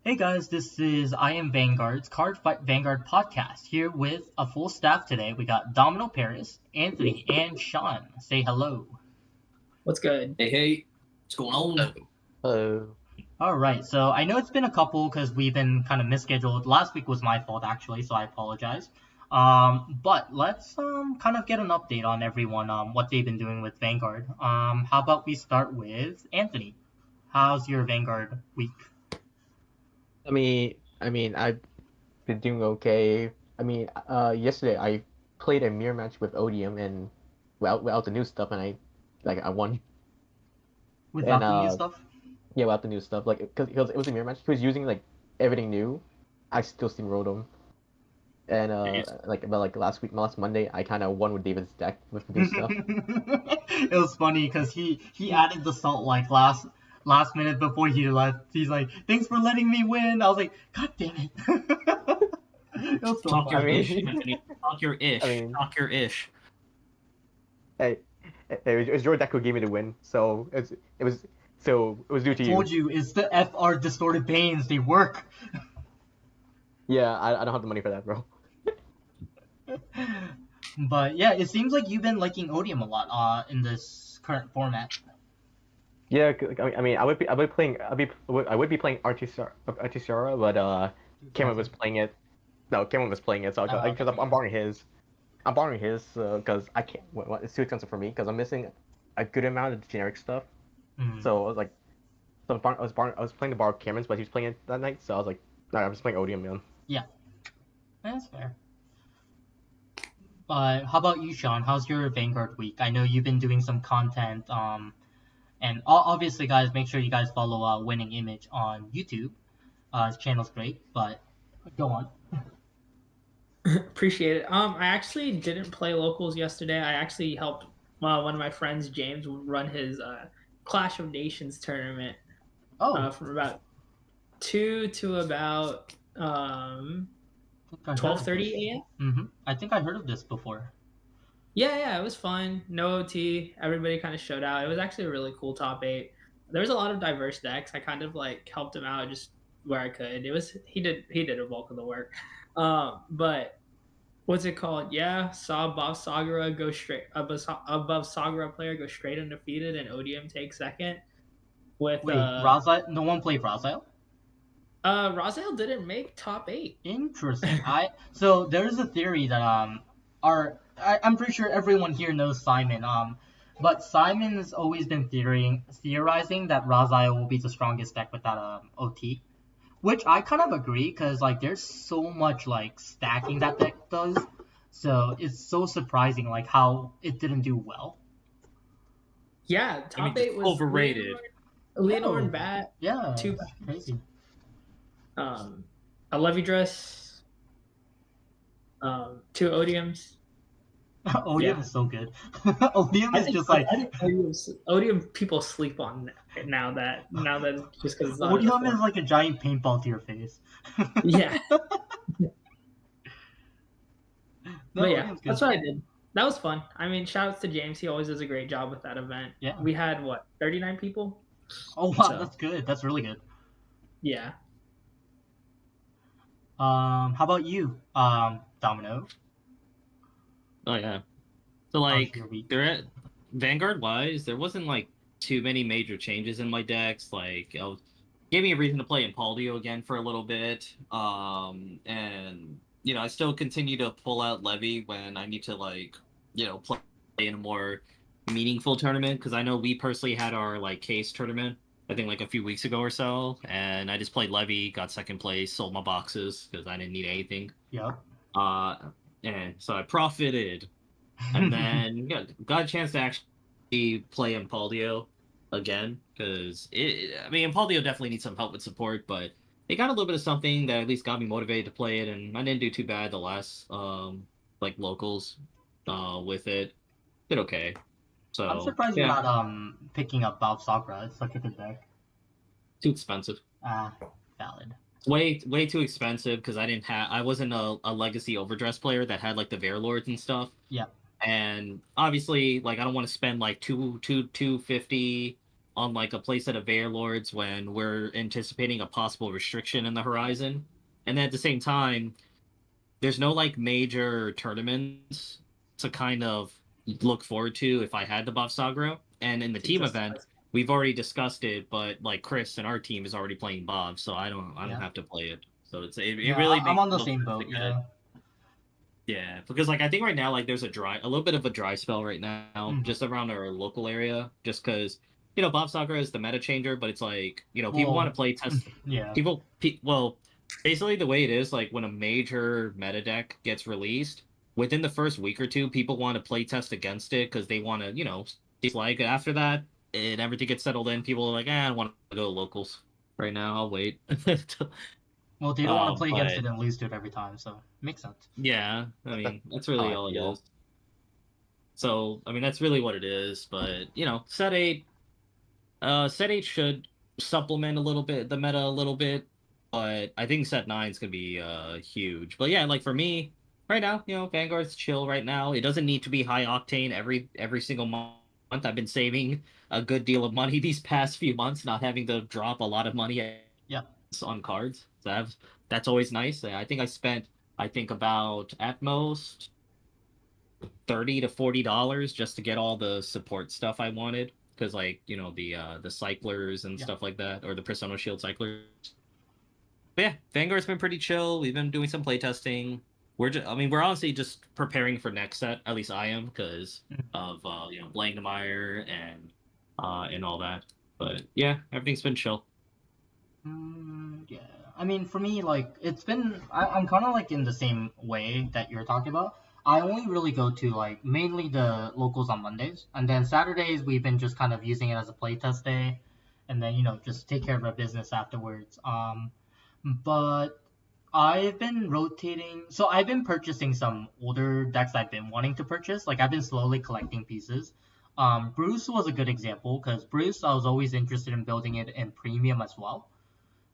Hey guys, this is Iamvanguard's Cardfight Vanguard podcast here with a full staff today. We got Domino Paris, Anthony, and Sean. Say hello. What's good? Hey, what's going on? Hello. Alright, so I know it's been a couple because we've been kind of misscheduled. Last week was my fault actually, so I apologize. But let's kind of get an update on everyone, what they've been doing with Vanguard. How about we start with Anthony? How's your Vanguard week? I've been doing okay. Yesterday I played a mirror match with Odium and without the new stuff, and I won. Without the new uh, stuff? Yeah, without the new stuff, because it was a mirror match. He was using everything new. I still steamrolled him, and Nice. last Monday, I kind of won with David's deck with the new stuff. It was funny because he added the salt last minute before he left. He's like, "Thanks for letting me win." I was like, "God damn it!" It was so Talk funny. your ish, Anthony. Talk your ish. Talk your ish. Hey, it was your deck who gave me the win, so it was due to you. Told you, it's the FR distorted Banes. They work. Yeah, I don't have the money for that, bro. But yeah, it seems like you've been liking Odium a lot in this current format. Yeah, I would be playing Artisara, but Cameron was playing it. No, Cameron was playing it, so because I'm borrowing his. I'm borrowing his because I can't. It's too expensive for me because I'm missing a good amount of generic stuff. Mm. So I was like, I was playing to borrow Cameron's, but he was playing it that night, so I was like, no, I'm just playing Odium, man. Yeah, that's fair. But how about you, Sean? How's your Vanguard week? I know you've been doing some content. And obviously, guys, make sure you guys follow Winningimage on YouTube. His channel's great, but go on. Appreciate it. I actually didn't play locals yesterday. I actually helped one of my friends, James, run his Clash of Nations tournament Oh, from about 2 to about 12:30 a.m. I think I heard of this before. Yeah, it was fun. No OT. Everybody kind of showed out. It was actually a really cool top 8. There was a lot of diverse decks. I kind of helped him out just where I could. He did a bulk of the work. But what's it called? Yeah, saw Above Sagara go straight above Sagara player go straight undefeated, and Odium take second. With Wait, Raziel? No one played Raziel? Raziel didn't make top 8. Interesting. So there's a theory that I'm pretty sure everyone here knows Simon. But Simon has always been theorizing that Raziel will be the strongest deck with that OT. Which I kind of agree, because there's so much stacking that deck does, so it's so surprising how it didn't do well. Yeah, top 8 was overrated. Leonor and Bat. Yeah, 2 crazy. A Levy Dress. 2 Odiums. Odium is so good. Odium is just Odium people sleep on now that just because Odium is like a giant paintball to your face. Yeah. No, but yeah, Odium's good. that's what I did. That was fun. I mean, shout outs to James. He always does a great job with that event. Yeah. We had 39 people? Oh wow, So- that's good. That's really good. Yeah. How about you, Domino? Oh yeah. So How's your week? Vanguard wise, there wasn't too many major changes in my decks. Gave me a reason to play Impaldio again for a little bit. And I still continue to pull out Levy when I need to play in a more meaningful tournament, because I know we personally had our case tournament I think a few weeks ago or so, and I just played Levy, got second place, sold my boxes because I didn't need anything. Yep. And so I profited, and then got a chance to actually play Impaldio again, because Impaldio definitely needs some help with support, but they got a little bit of something that at least got me motivated to play it, and I didn't do too bad the last locals with it. Did okay. So I'm surprised you're not picking up Bob Sakura. It's such a good deck. Too expensive. Valid. Way too expensive, because I wasn't a legacy overdress player that had the Varelords and stuff. Yeah. And obviously I don't want to spend $250 on like a playset of Veil Lords when we're anticipating a possible restriction in the horizon. And then at the same time, there's no like major tournaments to kind of look forward to if I had to buff Sagro. And in the team event, we've already discussed it, but like Chris and our team is already playing Bob, so I don't have to play it. So it really makes I'm on the no same sense boat. to kinda- Yeah, because like I think right now like there's a little bit of a dry spell right now just around our local area, just because Bob Sakura is the meta changer, but it's like people want to play test. Yeah. Well, basically the way it is like when a major meta deck gets released, within the first week or two, people want to play test against it because they want to it's like after that and everything gets settled in, people are like, I don't want to go locals right now. I'll wait. Well, they don't want to play against but- it and lose to it every time, so makes sense. Yeah, I mean that's really all it feel. is. So I mean that's really what it is. But set 8, set 8 should supplement a little bit the meta a little bit, but I think set 9 is gonna be huge. But yeah, like for me right now, Vanguard's chill right now. It doesn't need to be high octane every single month. I've been saving a good deal of money these past few months, not having to drop a lot of money on cards. So that's always nice. I think I spent about at most $30 to $40 just to get all the support stuff I wanted, because like the cyclers and stuff like that, or the Persona Shield cyclers. But yeah, Vanguard's been pretty chill. We've been doing some playtesting. We're honestly just preparing for next set. At least I am, because of Blankenmeyer and all that. But yeah, everything's been chill. Yeah, I mean, for me, like, it's been, I'm kind of like in the same way that you're talking about. I only really go to like mainly the locals on Mondays, and then Saturdays we've been just kind of using it as a playtest day, and then just take care of our business afterwards. But I've been rotating, so I've been purchasing some older decks I've been wanting to purchase. Like I've been slowly collecting pieces. Bruce was a good example because Bruce I was always interested in building it in premium as well.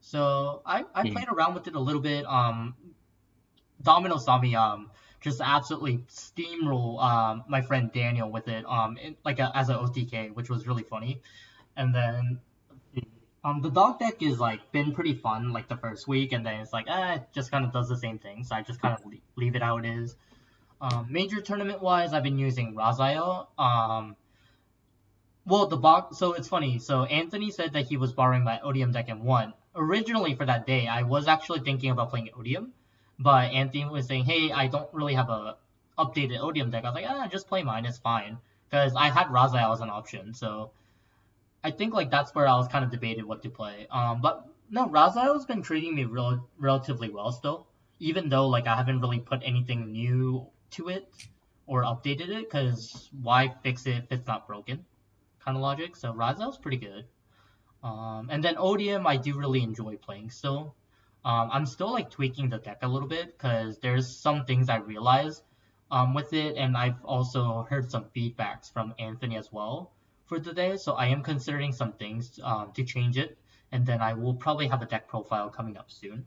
So I played around with it a little bit. Domino saw me just absolutely steamroll my friend Daniel with it as an OTK, which was really funny. And then the dog deck is like been pretty fun like the first week, and then it's like it just kind of does the same thing. So I just kind of leave it how it is. Major tournament wise, I've been using Raziel. Well, the box. So it's funny. So Anthony said that he was borrowing my Odium deck and won. Originally for that day, I was actually thinking about playing Odium, but Anthony was saying, "Hey, I don't really have a updated Odium deck." I was like, just play mine. It's fine." Because I had Raziel as an option. So I think like that's where I was kind of debated what to play. But no, Raziel's been treating me relatively well still, even though like I haven't really put anything new to it or updated it. Because why fix it if it's not broken? Kind of logic. So Raziel's pretty good. And then Odium, I do really enjoy playing still. I'm still like tweaking the deck a little bit because there's some things I realize with it, and I've also heard some feedbacks from Anthony as well for today. So I am considering some things to change it, and then I will probably have a deck profile coming up soon.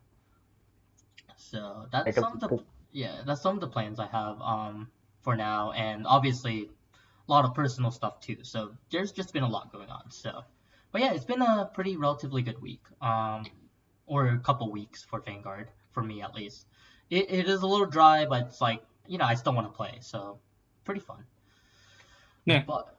So that's some of the plans I have for now, and obviously a lot of personal stuff too. So there's just been a lot going on. So, but yeah, it's been a pretty relatively good week, or a couple weeks for Vanguard for me at least. It is a little dry, but it's like I still want to play, so pretty fun. Yeah. But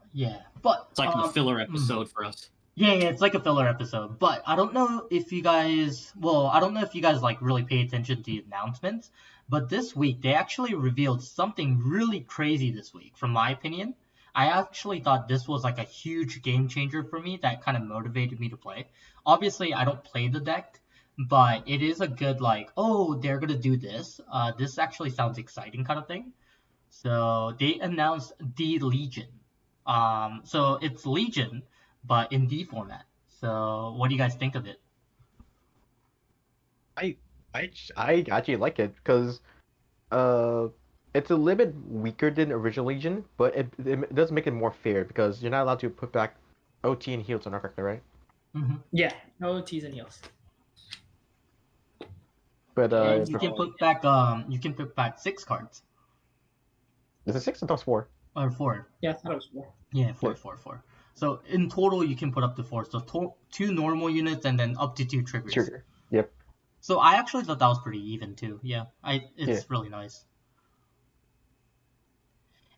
it's like a filler episode for us. Yeah, it's like a filler episode. But I don't know if you guys, like really pay attention to the announcements. But this week they actually revealed something really crazy this week, from my opinion. I actually thought this was like a huge game changer for me that kind of motivated me to play. Obviously, I don't play the deck, but it is a good like, oh, they're gonna do this. This actually sounds exciting kind of thing. So they announced the Legion. So it's Legion, but in D format. So what do you guys think of it? I actually like it because it's a little bit weaker than original Legion, but it does make it more fair because you're not allowed to put back OT and heals on our character, right? Mm-hmm. Yeah, no OTs and heals. But and you can put back 6 cards. Is it 6 or 4? Or 4? Yeah, I thought it was 4. Yeah, 4. So in total, you can put up to 4. So 2 normal units and then up to 2 triggers. Trigger. Yep. So I actually thought that was pretty even too. Yeah, it's really nice.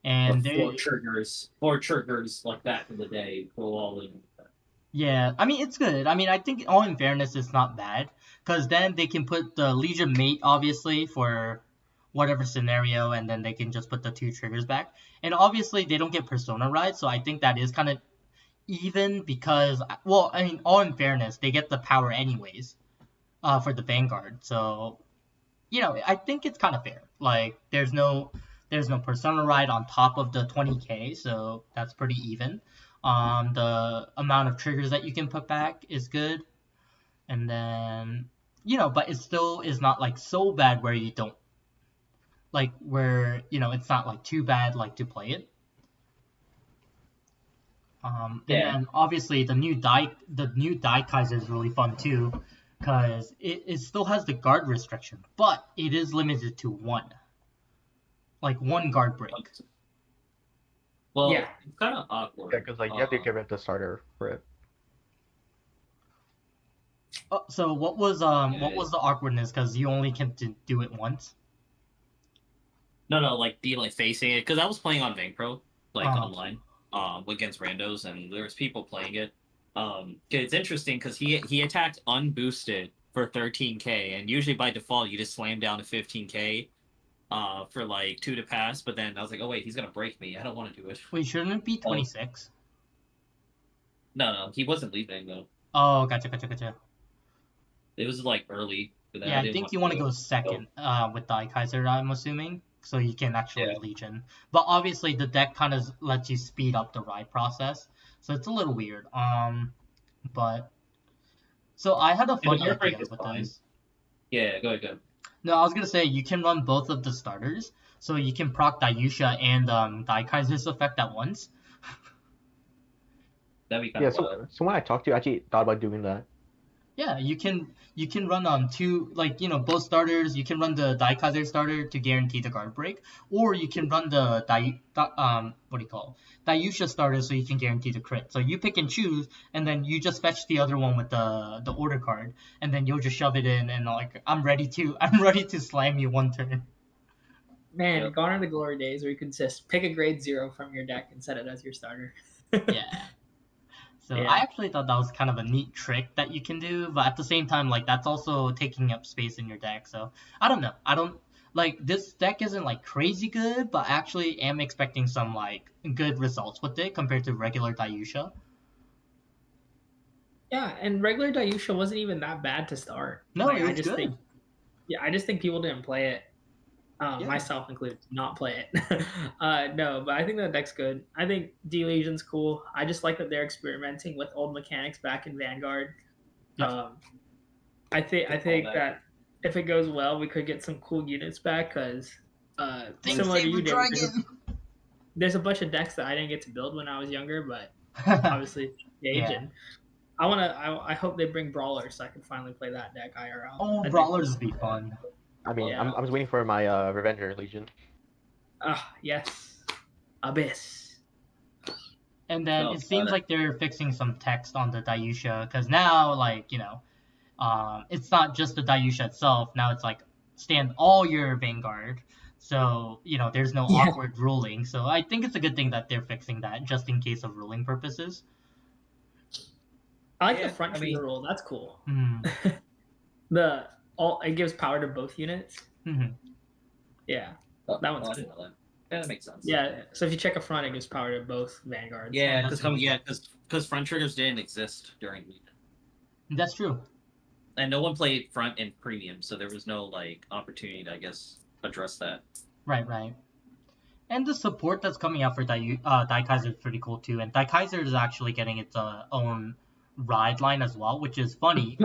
And four triggers like back in the day, go all in. Yeah, I mean, it's good. I mean, I think all in fairness, it's not bad. Because then they can put the Legion Mate, obviously, for whatever scenario, and then they can just put the 2 triggers back. And obviously, they don't get Persona Ride, so I think that is kind of even because, well, I mean, all in fairness, they get the power anyways for the Vanguard. So, you know, I think it's kind of fair. Like, there's no Persona Ride on top of the 20k, so that's pretty even. The amount of triggers that you can put back is good, and then but it still is not like so bad where you don't like where it's not like too bad like to play it. And then obviously the new die Kaiser is really fun too, because it still has the guard restriction, but it is limited to one guard break. Well, yeah, it's kind of awkward. Yeah, because you have to give it the starter for it. So what was the awkwardness? Because you only can do it once. No, like facing it, because I was playing on Vangpro, online, against randos, and there was people playing it. It's interesting because he attacked unboosted for 13k, and usually by default you just slam down to 15k. For 2 to pass, but then I was like, oh wait, he's gonna break me. I don't want to do it. Wait, shouldn't it be 26? No, he wasn't leaving though. Oh, gotcha. It was early. Yeah, I think you want to go second with Die Kaiser, I'm assuming, so you can actually Legion. But obviously the deck kind of lets you speed up the ride process, so it's a little weird. But so I had a funny idea with this. Yeah, go ahead. No, I was gonna say you can run both of the starters, so you can proc Dayusha and Die Kaiser's effect at once. That'd be kind of so when I talked to you, I actually thought about doing that. Yeah, you can run 2 both starters. You can run the Die Kaiser starter to guarantee the guard break, or you can run the Dayusha starter so you can guarantee the crit. So you pick and choose, and then you just fetch the other one with the order card, and then you'll just shove it in, and I'm ready to slam you one turn. Man, gone are the glory days where you can just pick a grade 0 from your deck and set it as your starter. Yeah. So I actually thought that was kind of a neat trick that you can do, but at the same time, that's also taking up space in your deck. So I don't know. This deck isn't crazy good, but I actually am expecting some good results with it compared to regular Dayusha. Yeah, and regular Dayusha wasn't even that bad to start. No, it was good. I just think people didn't play it. Myself included, not play it. No, but I think that deck's good. I think D-Legion's cool. I just like that they're experimenting with old mechanics back in Vanguard. Yep. I think that if it goes well, we could get some cool units back, because similar to you, David, there's a bunch of decks that I didn't get to build when I was younger, but obviously age and I hope they bring Brawlers so I can finally play that deck IRL. Oh, Brawlers would be fun. I mean, yeah. I'm just waiting for my Revenger Legion. Yes. Abyss. And then it seems like they're fixing some text on the Dayusha, because now, it's not just the Dayusha itself. Now it's stand all your Vanguard. So, there's no awkward ruling. So I think it's a good thing that they're fixing that, just in case of ruling purposes. I like the front trigger rule. That's cool. It gives power to both units. Mm-hmm. Yeah, that one's cool. Yeah, that makes sense. Yeah, so if you check a front, it gives power to both Vanguards. Yeah, because front triggers didn't exist during Legion. That's true. And no one played front in premium, so there was no opportunity to, I guess, address that. Right. And the support that's coming out for Die Kaiser is pretty cool too. And Die Kaiser is actually getting its own ride line as well, which is funny.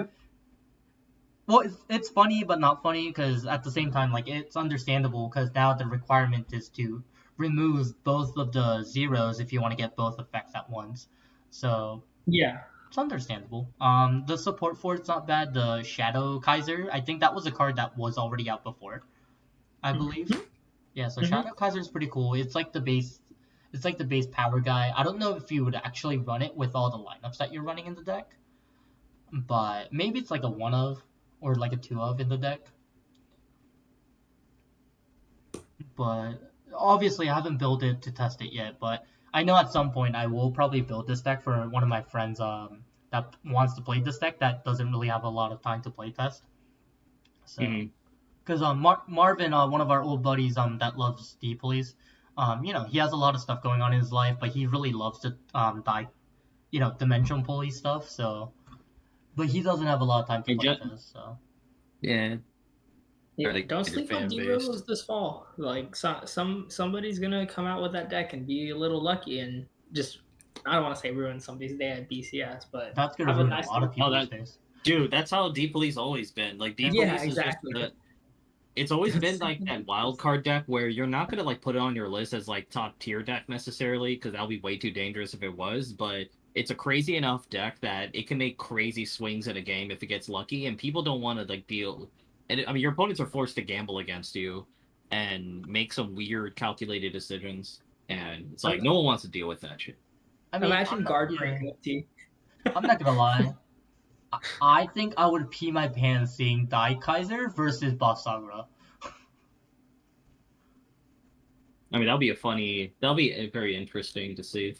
Well, it's funny, but not funny, because at the same time, it's understandable, because now the requirement is to remove both of the zeros if you want to get both effects at once. So, yeah. It's understandable. The support for it's not bad. The Shadow Kaiser, I think that was a card that was already out before, I believe. Yeah, so Shadow Kaiser is pretty cool. It's the base. It's like the base power guy. I don't know if you would actually run it with all the lineups that you're running in the deck, but maybe it's like a 1 of or like a 2 of in the deck. But obviously, I haven't built it to test it yet. But I know at some point I will probably build this deck for one of my friends that wants to play this deck that doesn't really have a lot of time to play test. So, because Marvin, one of our old buddies, that loves D Police, he has a lot of stuff going on in his life, but he really loves to dimensional police stuff. So, but he doesn't have a lot of time to play test. So, yeah. Yeah, don't sleep on D-Rose this fall. Like somebody's gonna come out with that deck and be a little lucky and just, I don't want to say ruin somebody's day at BCS, but that's gonna ruin a lot of people's days. Dude, that's how D Police always been. Like D Police is exactly. It's always been like that wild card deck where you're not gonna like put it on your list as like top tier deck necessarily, because that would be way too dangerous if it was. But it's a crazy enough deck that it can make crazy swings in a game if it gets lucky, and people don't want to like deal. And I mean, your opponents are forced to gamble against you and make some weird calculated decisions, and it's like no one wants to deal with that shit. I mean, imagine guard breaking up T. I'm not gonna lie. I think I would pee my pants seeing Dai Kaiser versus Boss Sagra. I mean, that'll be very interesting to see.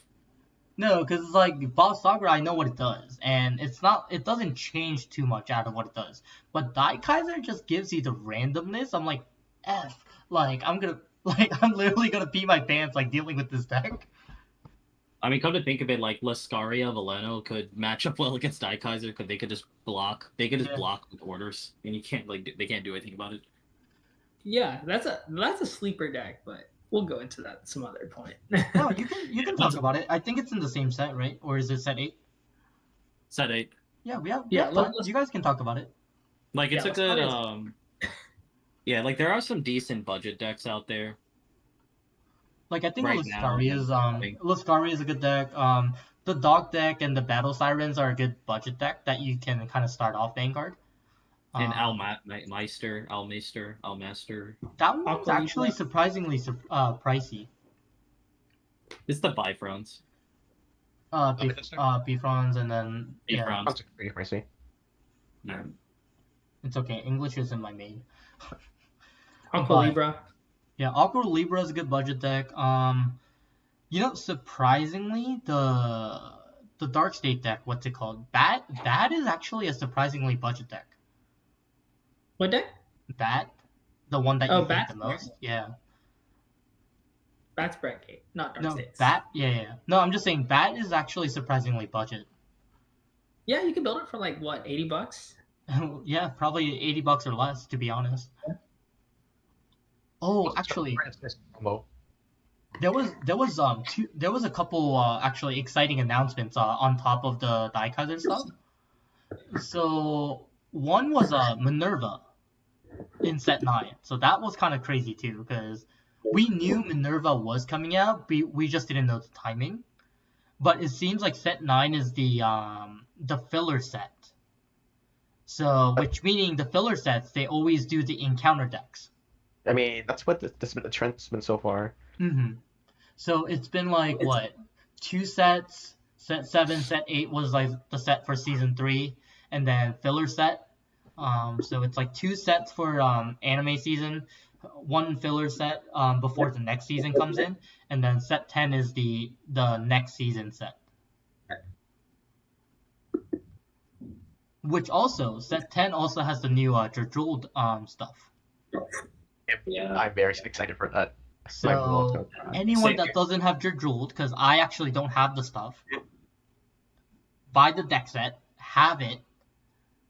No, because it's like Boss Sagra, I know what it does, and it doesn't change too much out of what it does. But Dai Kaiser just gives you the randomness. I'm like, I'm literally gonna pee my pants like dealing with this deck. I mean, come to think of it, like Lascaria Valeno could match up well against Dai Kaiser because they could just block. They could just block with orders, and they can't do anything about it. Yeah, that's a sleeper deck, but we'll go into that at some other point. No, you can talk about it. I think it's in the same set, right? Or is it set 8? Set 8. Yeah, we have you guys can talk about it. Like it's a good yeah, like there are some decent budget decks out there. Like I think Lascaria is a good deck. The Dog deck and the Battle Sirens are a good budget deck that you can kind of start off Vanguard. And Almaster. That one's actually surprisingly pricey. It's the Bifrons. Bifrons and then Bifrons. That's pretty pricey. Yeah. It's okay. English isn't my main. Aqua Libra. Yeah, Aqua Libra is a good budget deck. Surprisingly, the Dark State deck, what's it called? Bat is actually a surprisingly budget deck. What deck? Bat, the one that you think the most. Yeah. Bat's Brandgate, not Dark States. Bat. Yeah. No, I'm just saying Bat is actually surprisingly budget. Yeah, you can build it for like what, $80? Yeah, probably $80 or less, to be honest. Yeah. Oh, actually, there was a couple actually exciting announcements on top of the Dai Kaiser stuff. So one was Minerva in set 9. So that was kind of crazy too, because we knew Minerva was coming out, we just didn't know the timing. But it seems like set 9 is the filler set. So which meaning the filler sets, they always do the encounter decks. I mean, that's what the trend's been so far. Mm-hmm. So it's been like, what, 2 sets? Set 7, set 8 was like the set for season 3, and then filler set. So it's like 2 sets for anime season, 1 filler set before the next season comes in, and then set 10 is the next season set. Which also, set 10 also has the new Jejuled stuff. Yeah, I'm very excited for that. So anyone that doesn't have Jejuled, because I actually don't have the stuff, buy the deck set, have it,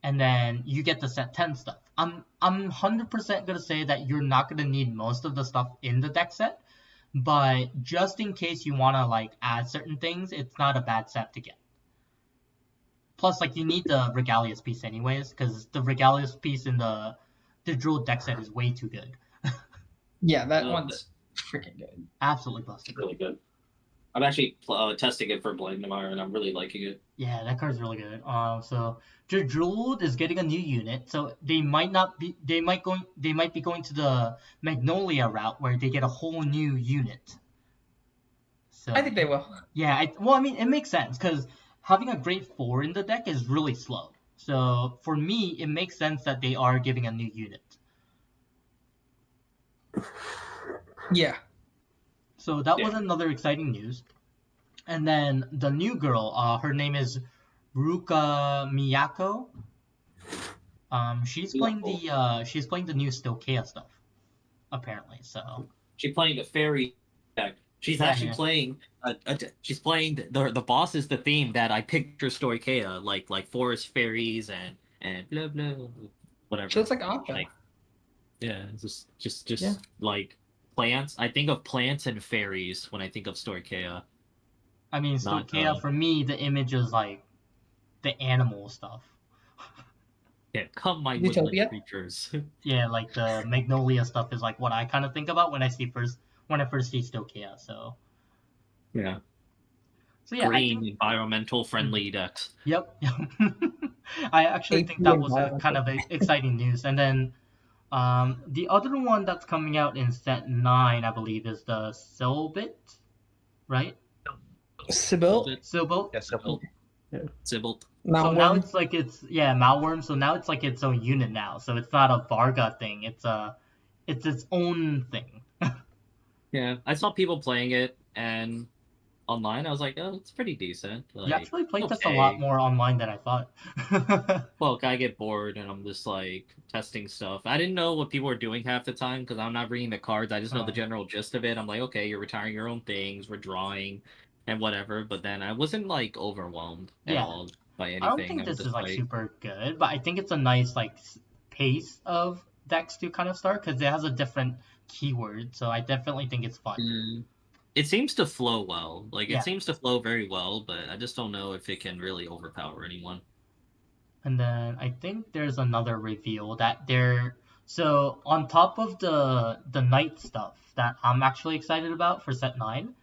and then you get the set 10 stuff. I'm 100% gonna say that you're not gonna need most of the stuff in the deck set, but just in case you wanna like add certain things, it's not a bad set to get. Plus, like, you need the Regalius piece anyways, because the Regalius piece in the Jejuled deck set is way too good. Yeah, that one's freaking good. Absolutely busted. Really good. I'm actually testing it for Blagnemire, and I'm really liking it. Yeah, that card's really good. So Jejuled is getting a new unit, so they might be going to the Magnolia route where they get a whole new unit. So I think they will. yeah, well, I mean, it makes sense because having a grade 4 in the deck is really slow. So for me, it makes sense that they are giving a new unit. Yeah. So that was Yeah. another exciting news. And then the new girl, her name is Ruka Miyako. She's playing the new Stokea stuff, apparently. So She's playing the fairy deck. She's Yeah, actually yeah. playing. She's playing the boss is the theme that I picture Stoikea, like forest fairies and blah blah whatever. She looks like Asha. Like, yeah, just Yeah. like plants. I think of plants and fairies when I think of Stoikea. I mean, Not, Stokea for me, the image is like the animal stuff. Yeah, come my Utopia? woodland creatures. Yeah, like the Magnolia stuff is like what I kind of think about when I first see Stokea. So Yeah, yeah, I green think environmental friendly decks. yep. I actually think that was a kind of environmental. exciting news. And then the other one that's coming out in set 9, I believe, is the Silbit, right? Sibyl? Silbit. Yeah, simple. Sybil. So now Malworm? it's like Malworm. So now it's like its own unit now. So it's not a Varga thing. It's its own thing. Yeah, I saw people playing it and online. I was like, oh, it's pretty decent. Like, You actually played this a okay. lot more online than I thought. Well, I get bored and I'm just like testing stuff. I didn't know what people were doing half the time because I'm not reading the cards. I just know the general gist of it. I'm like, okay, you're retiring your own things, we're drawing, and whatever. But then I wasn't like overwhelmed at Yeah. all by anything. I don't think was this just is like super good, but I think it's a nice like pace of decks to kind of start because it has a different keyword. So I definitely think it's fun. It seems to flow well. Like Yeah. it seems to flow very well, but I just don't know if it can really overpower anyone. And then I think there's another reveal that so on top of the night stuff that I'm actually excited about for set 9,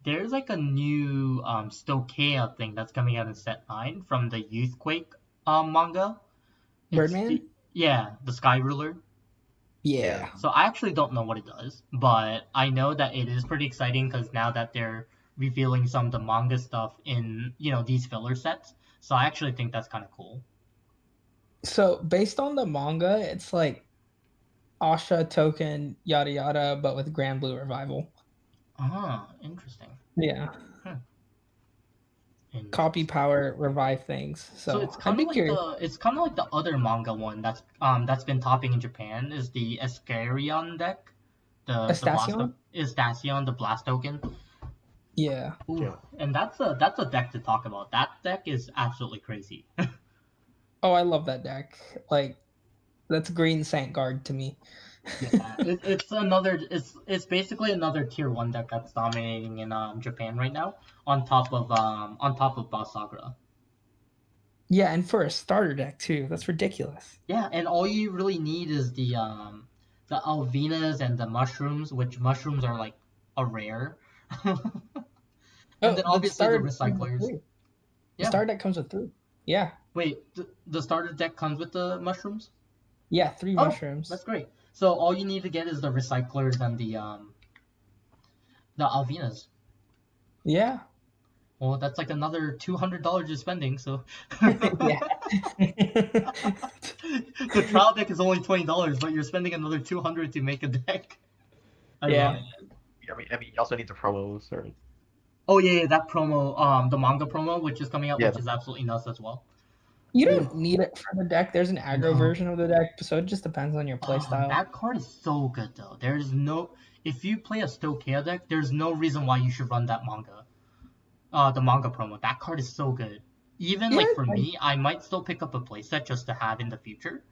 there's like a new Stokea thing that's coming out in set 9 from the Youthquake manga. Birdman? The Sky Ruler. Yeah. So I actually don't know what it does, but I know that it is pretty exciting because now that they're revealing some of the manga stuff in these filler sets, so I actually think that's kind of cool. So based on the manga, it's like Asha token yada yada, but with Grand Blue Revival. Interesting. Yeah. And Copy power revive things. So it's I'd kind be of like curious. it's kind of like the other manga one that's been topping in Japan is the Escarion deck, Estacion, the blast token. Yeah. Ooh, Yeah. and that's a deck to talk about. That deck is absolutely crazy. Oh, I love that deck. Like, that's green Vanguard to me. Yeah, it's basically another tier 1 deck that's dominating in Japan right now on top of Boss Sagra. Yeah, and for a starter deck too. That's ridiculous. Yeah, and all you really need is the Alvinas and the mushrooms, which mushrooms are like a rare. And then obviously the recyclers. The Yeah. starter deck comes with 3. Yeah. Wait, the starter deck comes with the mushrooms? Yeah, 3 Oh, mushrooms. That's great. So all you need to get is the recyclers and the Alvinas. Yeah. Well, that's like another $200 you're spending. So Yeah. the trial deck is only $20, but you're spending another $200 to make a deck. I Yeah. love it. I mean, you also need the promos or Oh yeah, that promo, the manga promo, which is coming out, Yeah. which is absolutely nuts as well. You don't need it for the deck. There's an aggro No. version of the deck, so it just depends on your playstyle. That card is so good though. If you play a Stokea deck, there's no reason why you should run that manga. The manga promo. That card is so good. Even Yeah, for me, I might still pick up a playset just to have in the future.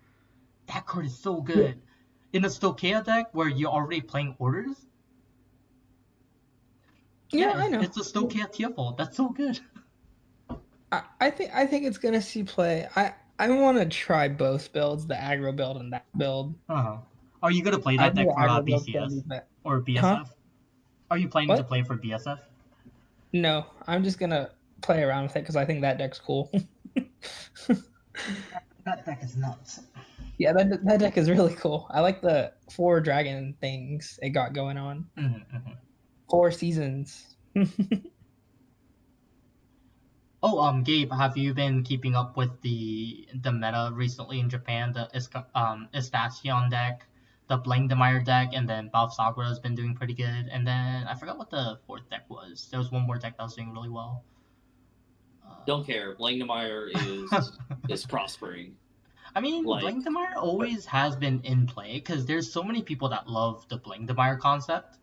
That card is so good. In a Stokea deck where you're already playing orders. Yeah, I know. It's a Stokea Tearful. That's so good. I think it's gonna see play. I want to try both builds, the aggro build and that build. Are you gonna play that deck for BCS or BSF? Huh? Are you planning to play for BSF? No, I'm just gonna play around with it because I think that deck's cool. That deck is nuts. Yeah, that deck is really cool. I like the 4 dragon things it got going on. 4 seasons. Oh, Gabe, have you been keeping up with the meta recently in Japan? The Estation deck, the Blangdemeyer deck, and then Balsagra has been doing pretty good. And then I forgot what the fourth deck was. There was one more deck that was doing really well. Don't care. Blankenmeyer is prospering. I mean, Like, Blangdemeyer always has been in play because there's so many people that love the Blangdemeyer concept.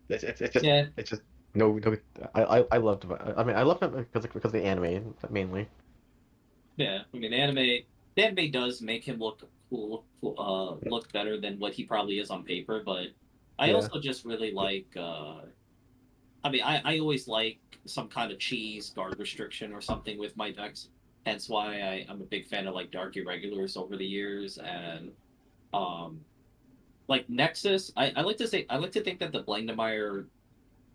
It's just yeah, it's just no. I loved. I mean, I love it because of the anime mainly. yeah. I mean, the anime does make him look cool, look better than what he probably is on paper. But I Yeah. also just really like. I mean, I always like some kind of cheese guard restriction or something with my decks. Hence why I'm a big fan of like dark irregulars over the years, and um, like Nexus. I like to say I like to think that the Blangdemeyer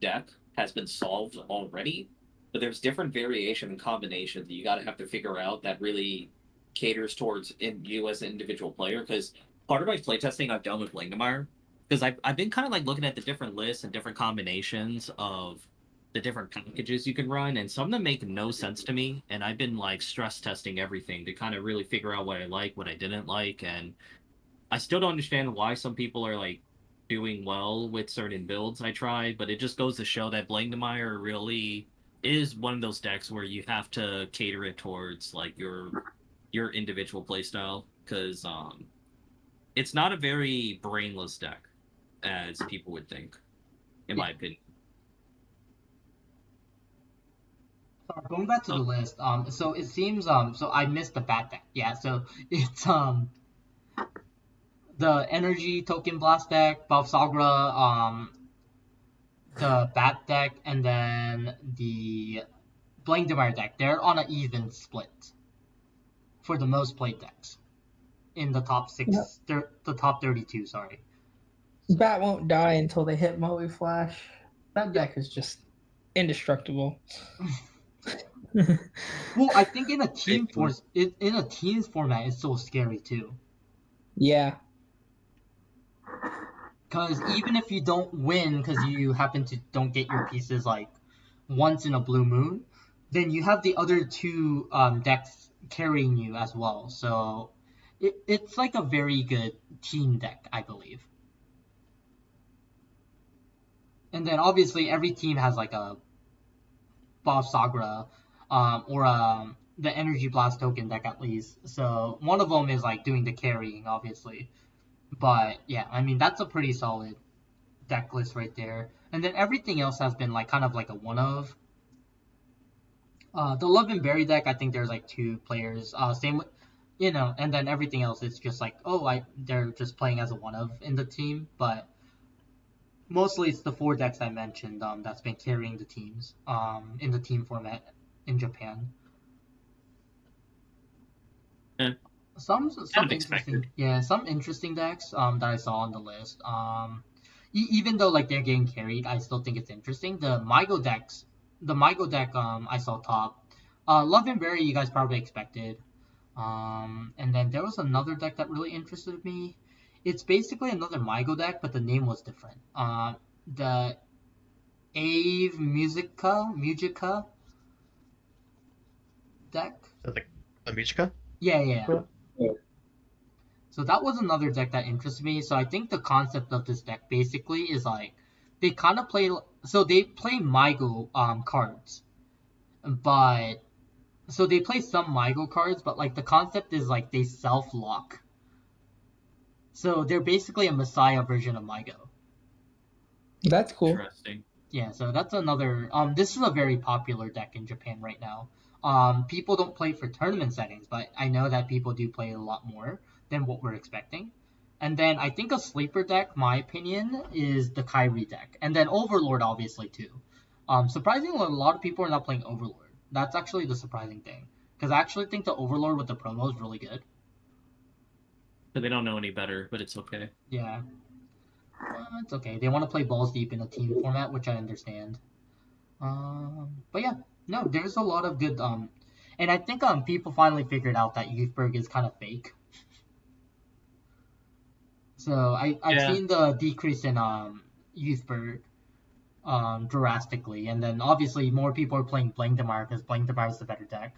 deck has been solved already, but there's different variation and combinations that you got to have to figure out that really caters towards you as an individual player. Because part of my playtesting I've done with Blangdemeyer, because I've been kind of like looking at the different lists and different combinations of the different packages you can run, and some of them make no sense to me. And I've been like stress testing everything to kind of really figure out what I like, what I didn't like, and I still don't understand why some people are like doing well with certain builds I tried, but it just goes to show that Blangdemeyer really is one of those decks where you have to cater it towards like your individual playstyle, because it's not a very brainless deck as people would think, in my opinion. Going back to the list, so it seems, so I missed the bat deck. Yeah, so it's the energy token blast deck, Balsagra, the bat deck, and then the Blangdemeyer deck. They're on an even split for the most played decks in the top six, the top 32. Sorry. Bat won't die until they hit Moe Flash. That deck is just indestructible. Well, I think in a team in a teams format, it's so scary too. Yeah. Because even if you don't win, because you happen to don't get your pieces like once in a blue moon, then you have the other two decks carrying you as well. So it's like a very good team deck, I believe. And then obviously every team has like a Bob Sagra or the Energy Blast token deck at least. So one of them is like doing the carrying, obviously. But yeah, I mean that's a pretty solid deck list right there. And then everything else has been like kind of like a one of. The Love and Berry deck, I think there's like two players. Same with, and then everything else is just like, they're just playing as a one of in the team. But mostly it's the four decks I mentioned that's been carrying the teams in the team format in Japan. Some interesting, some interesting decks that I saw on the list. Even though like they're getting carried, I still think it's interesting. The Mygo deck I saw top. Love and Berry, you guys probably expected. And then there was another deck that really interested me. It's basically another Mygo deck, but the name was different. The Musica deck. Like a Musica? Yeah. So that was another deck that interested me. So I think the concept of this deck basically is like they kind of play. So they play Mygo cards, but so they play some Mygo cards, but like the concept is like they self lock. So they're basically a Messiah version of Mygo. That's cool. Interesting. Yeah, so that's another. This is a very popular deck in Japan right now. People don't play for tournament settings, but I know that people do play it a lot more than what we're expecting. And then I think a sleeper deck, my opinion, is the Kyrie deck, and then Overlord obviously too. Surprisingly, a lot of people are not playing Overlord. That's actually the surprising thing, because I actually think the Overlord with the promo is really good. But they don't know any better, but it's okay. Yeah. It's okay. They want to play balls deep in a team format, which I understand. But yeah, no, there's a lot of good. And I think people finally figured out that Youthberg is kind of fake. So I've seen the decrease in Youthberg. drastically, and then obviously more people are playing Blingdemire because Blingdemire is the better deck.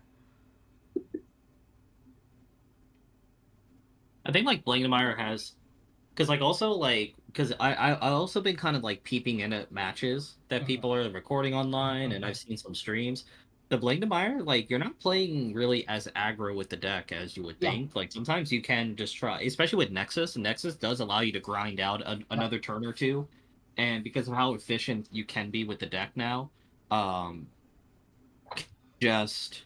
I think like Blankenmeyer has, because like also like because I also been kind of like peeping in at matches that people are recording online, and I've seen some streams. The Blankenmeyer, like you're not playing really as aggro with the deck as you would Yeah. think. Like sometimes you can just try, especially with Nexus. Nexus does allow you to grind out another turn or two, and because of how efficient you can be with the deck now, um, just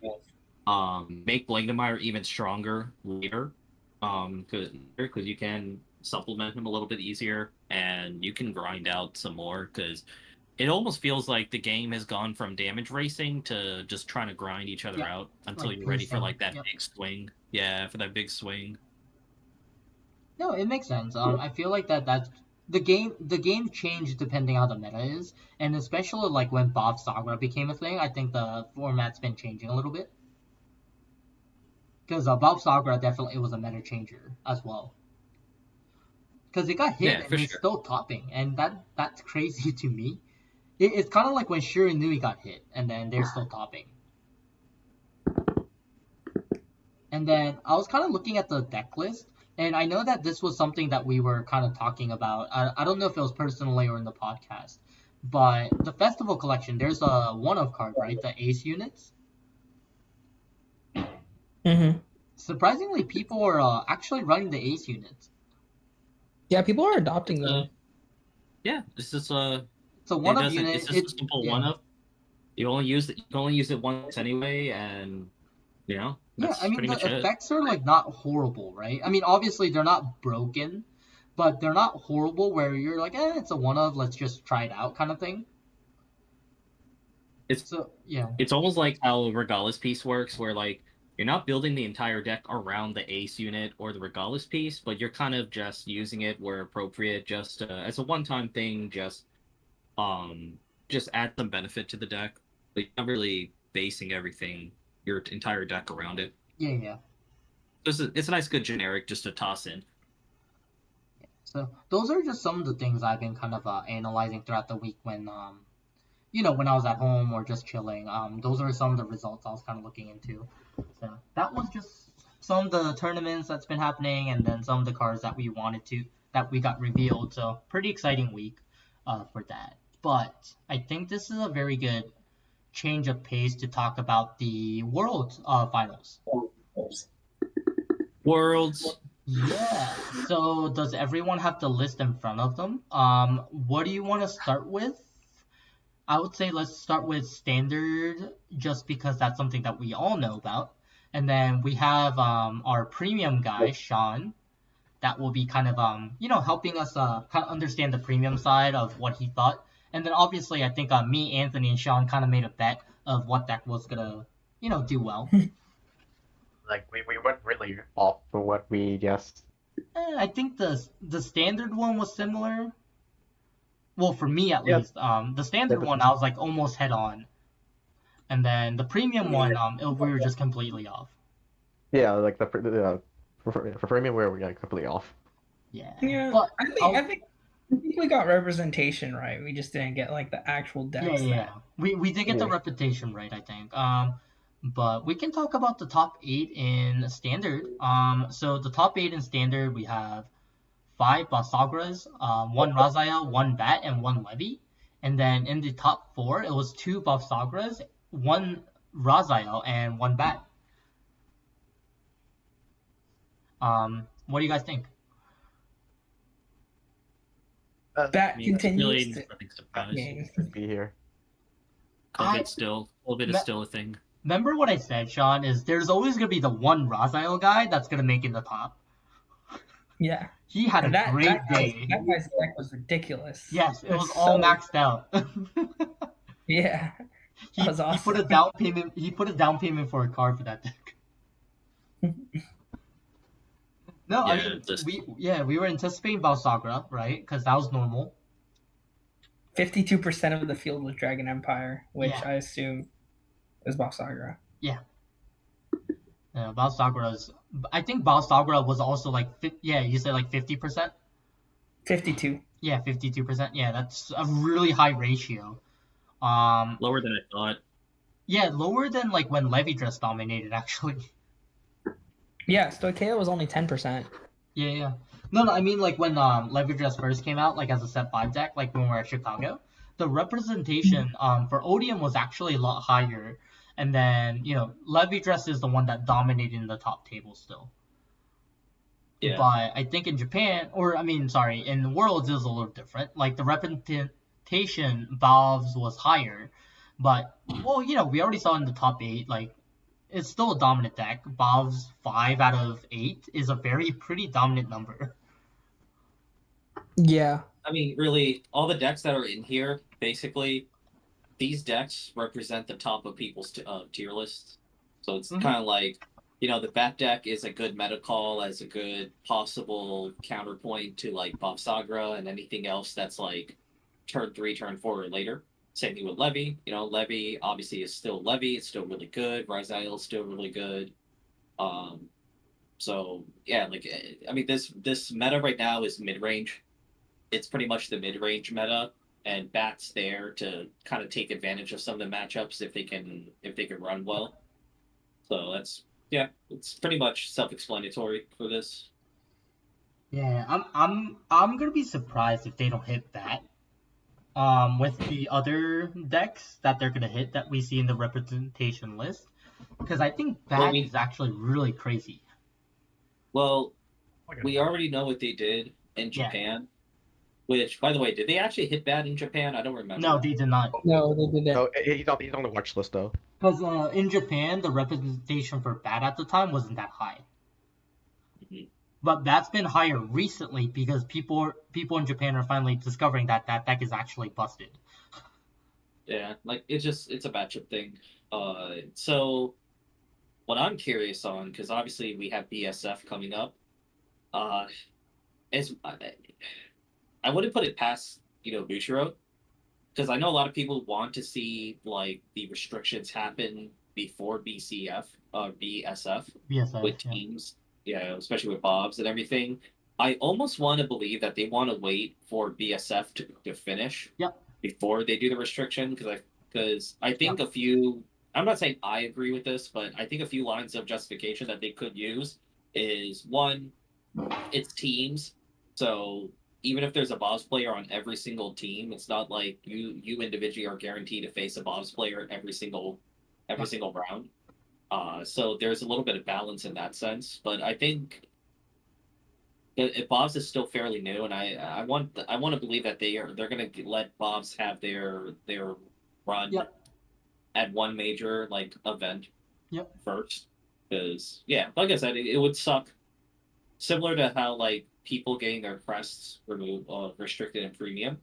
make Blankenmeyer even stronger later. Because you can supplement him a little bit easier, and you can grind out some more. Because it almost feels like the game has gone from damage racing to just trying to grind each other out until Like you're ready for pacing, like that big swing. Yeah, for that big swing. No, it makes sense. I feel like that's the game. The game changed depending how the meta is, and especially like when Bob Saga became a thing. I think the format's been changing a little bit because Bob Saga definitely was a meta changer as well. Because it got hit Yeah, and for it's sure. still topping, and that's crazy to me. It's kind of like when Shiranui got hit, and then they're still topping. And then I was kind of looking at the deck list, and I know that this was something that we were kind of talking about. I don't know if it was personally or in the podcast, but the festival collection, there's a one-of card, right? The ace units. Mm-hmm. Surprisingly, people are actually running the ace units. Yeah, people are adopting It's them. yeah, it's just It's a it one-of doesn't. unit. It's just a simple Yeah. one up. You only use it. You can only use it once anyway, and Yeah, that's I mean pretty the much it. effects are like not horrible, right? I mean obviously they're not broken, but they're not horrible where you're like, it's a one-of, let's just try it out kind of thing. It's So yeah. It's almost like how Regalis piece works, where like you're not building the entire deck around the ace unit or the Regalis piece, but you're kind of just using it where appropriate, just as a one-time thing, um just add some benefit to the deck. But you're not really basing everything, your entire deck around it. Yeah. It's a nice, good generic just to toss in. So those are just some of the things I've been kind of analyzing throughout the week when when I was at home or just chilling. Those are some of the results I was kind of looking into. So that was just some of the tournaments that's been happening, and then some of the cards that we got revealed. So pretty exciting week, for that. But I think this is a very good change of pace to talk about the World Finals. Worlds. Yeah. So does everyone have the list in front of them? What do you want to start with? I would say let's start with standard, just because that's something that we all know about. And then we have our premium guy, Sean, that will be kind of helping us kind of understand the premium side of what he thought. And then obviously I think me, Anthony, and Sean kind of made a bet of what deck was gonna do well. Like we went really off from what we guessed. I think the standard one was similar. Well, for me at Yeah. least. The standard one I was like almost head on, and then the premium one we were just completely off. Yeah, like for premium we're completely off. Yeah, But I think we got representation right. We just didn't get like the actual decks. yeah. We did get the Yeah. reputation right, I think. But we can talk about the top 8 in standard. So the top 8 in standard, we have 5 Basagras, 1 Razaya, 1 Bat, and 1 Levy. And then in the top 4, it was 2 Basagras, 1 Razaya, and 1 Bat. What do you guys think? Bat continues Really to nothing surprising. Be here. COVID is still a thing. Remember what I said, Sean, is there's always going to be the one Raziel guy that's going to make it the top. Yeah. He had a great day. That guy's deck was ridiculous. Yes, it was all maxed out. Yeah. That was awesome. He put a down payment for a card for that deck. No, Yeah, we were anticipating Balsagra, right? Because that was normal. 52% of the field was Dragon Empire, which Yeah. I assume is Balsagra. Yeah. Balsagra's. I think Balsagra was also like, you said like 50%. 52. Yeah, 52%. Yeah, that's a really high ratio. Lower than I thought. Yeah, lower than like when Levy Dress dominated actually. Yeah, Stoikea was only 10%. Yeah. No, I mean like when Levy Dress first came out, like as a set 5 deck, like when we were at Chicago, the representation for Odium was actually a lot higher. And then, Levy Dress is the one that dominated in the top table still. Yeah. But I think in Japan, in Worlds, it was a little different. Like the representation Valve's was higher, but we already saw in the top 8, like it's still a dominant deck. Valve's 5 out of 8 is a pretty dominant number. Yeah. I mean, really, all the decks that are in here, basically, these decks represent the top of people's tier lists. So it's kind of like, the Bat deck is a good meta call as a good possible counterpoint to like Bob Sagra and anything else that's like turn 3, turn 4, or later. Same thing with Levy. Levy obviously is still Levy. It's still really good. Rizal is still really good. So yeah, like I mean, this meta right now is mid range. It's pretty much the mid range meta, and Bat's there to kind of take advantage of some of the matchups if they can run well. So it's pretty much self-explanatory for this. Yeah, I'm gonna be surprised if they don't hit Bat. With the other decks that they're gonna hit that we see in the representation list, because I think Bat is actually really crazy. Well, we already know what they did in Japan. Yeah. Which, by the way, did they actually hit Bat in Japan? I don't remember. No, they did not. No, they didn't. No, he's on the watch list though. Because in Japan, the representation for Bat at the time wasn't that high. Mm-hmm. But that's been higher recently because people in Japan are finally discovering that deck is actually busted. Yeah, like it's a matchup thing. So what I'm curious on, because obviously we have BSF coming up, is I wouldn't put it past Bushiro, because I know a lot of people want to see like the restrictions happen before BSF with teams. Yeah, especially with Bobs and everything. I almost want to believe that they want to wait for BSF to finish before they do the restriction, because I think a few. I'm not saying I agree with this, but I think a few lines of justification that they could use is one, it's teams. So even if there's a Bobs player on every single team, it's not like you individually are guaranteed to face a Bobs player every single round. So there's a little bit of balance in that sense, but I think if Bobs is still fairly new, and I want to believe that they're going to let Bobs have their run at one major like event first, because like I said, it would suck, similar to how like people getting their crests removed, restricted in premium.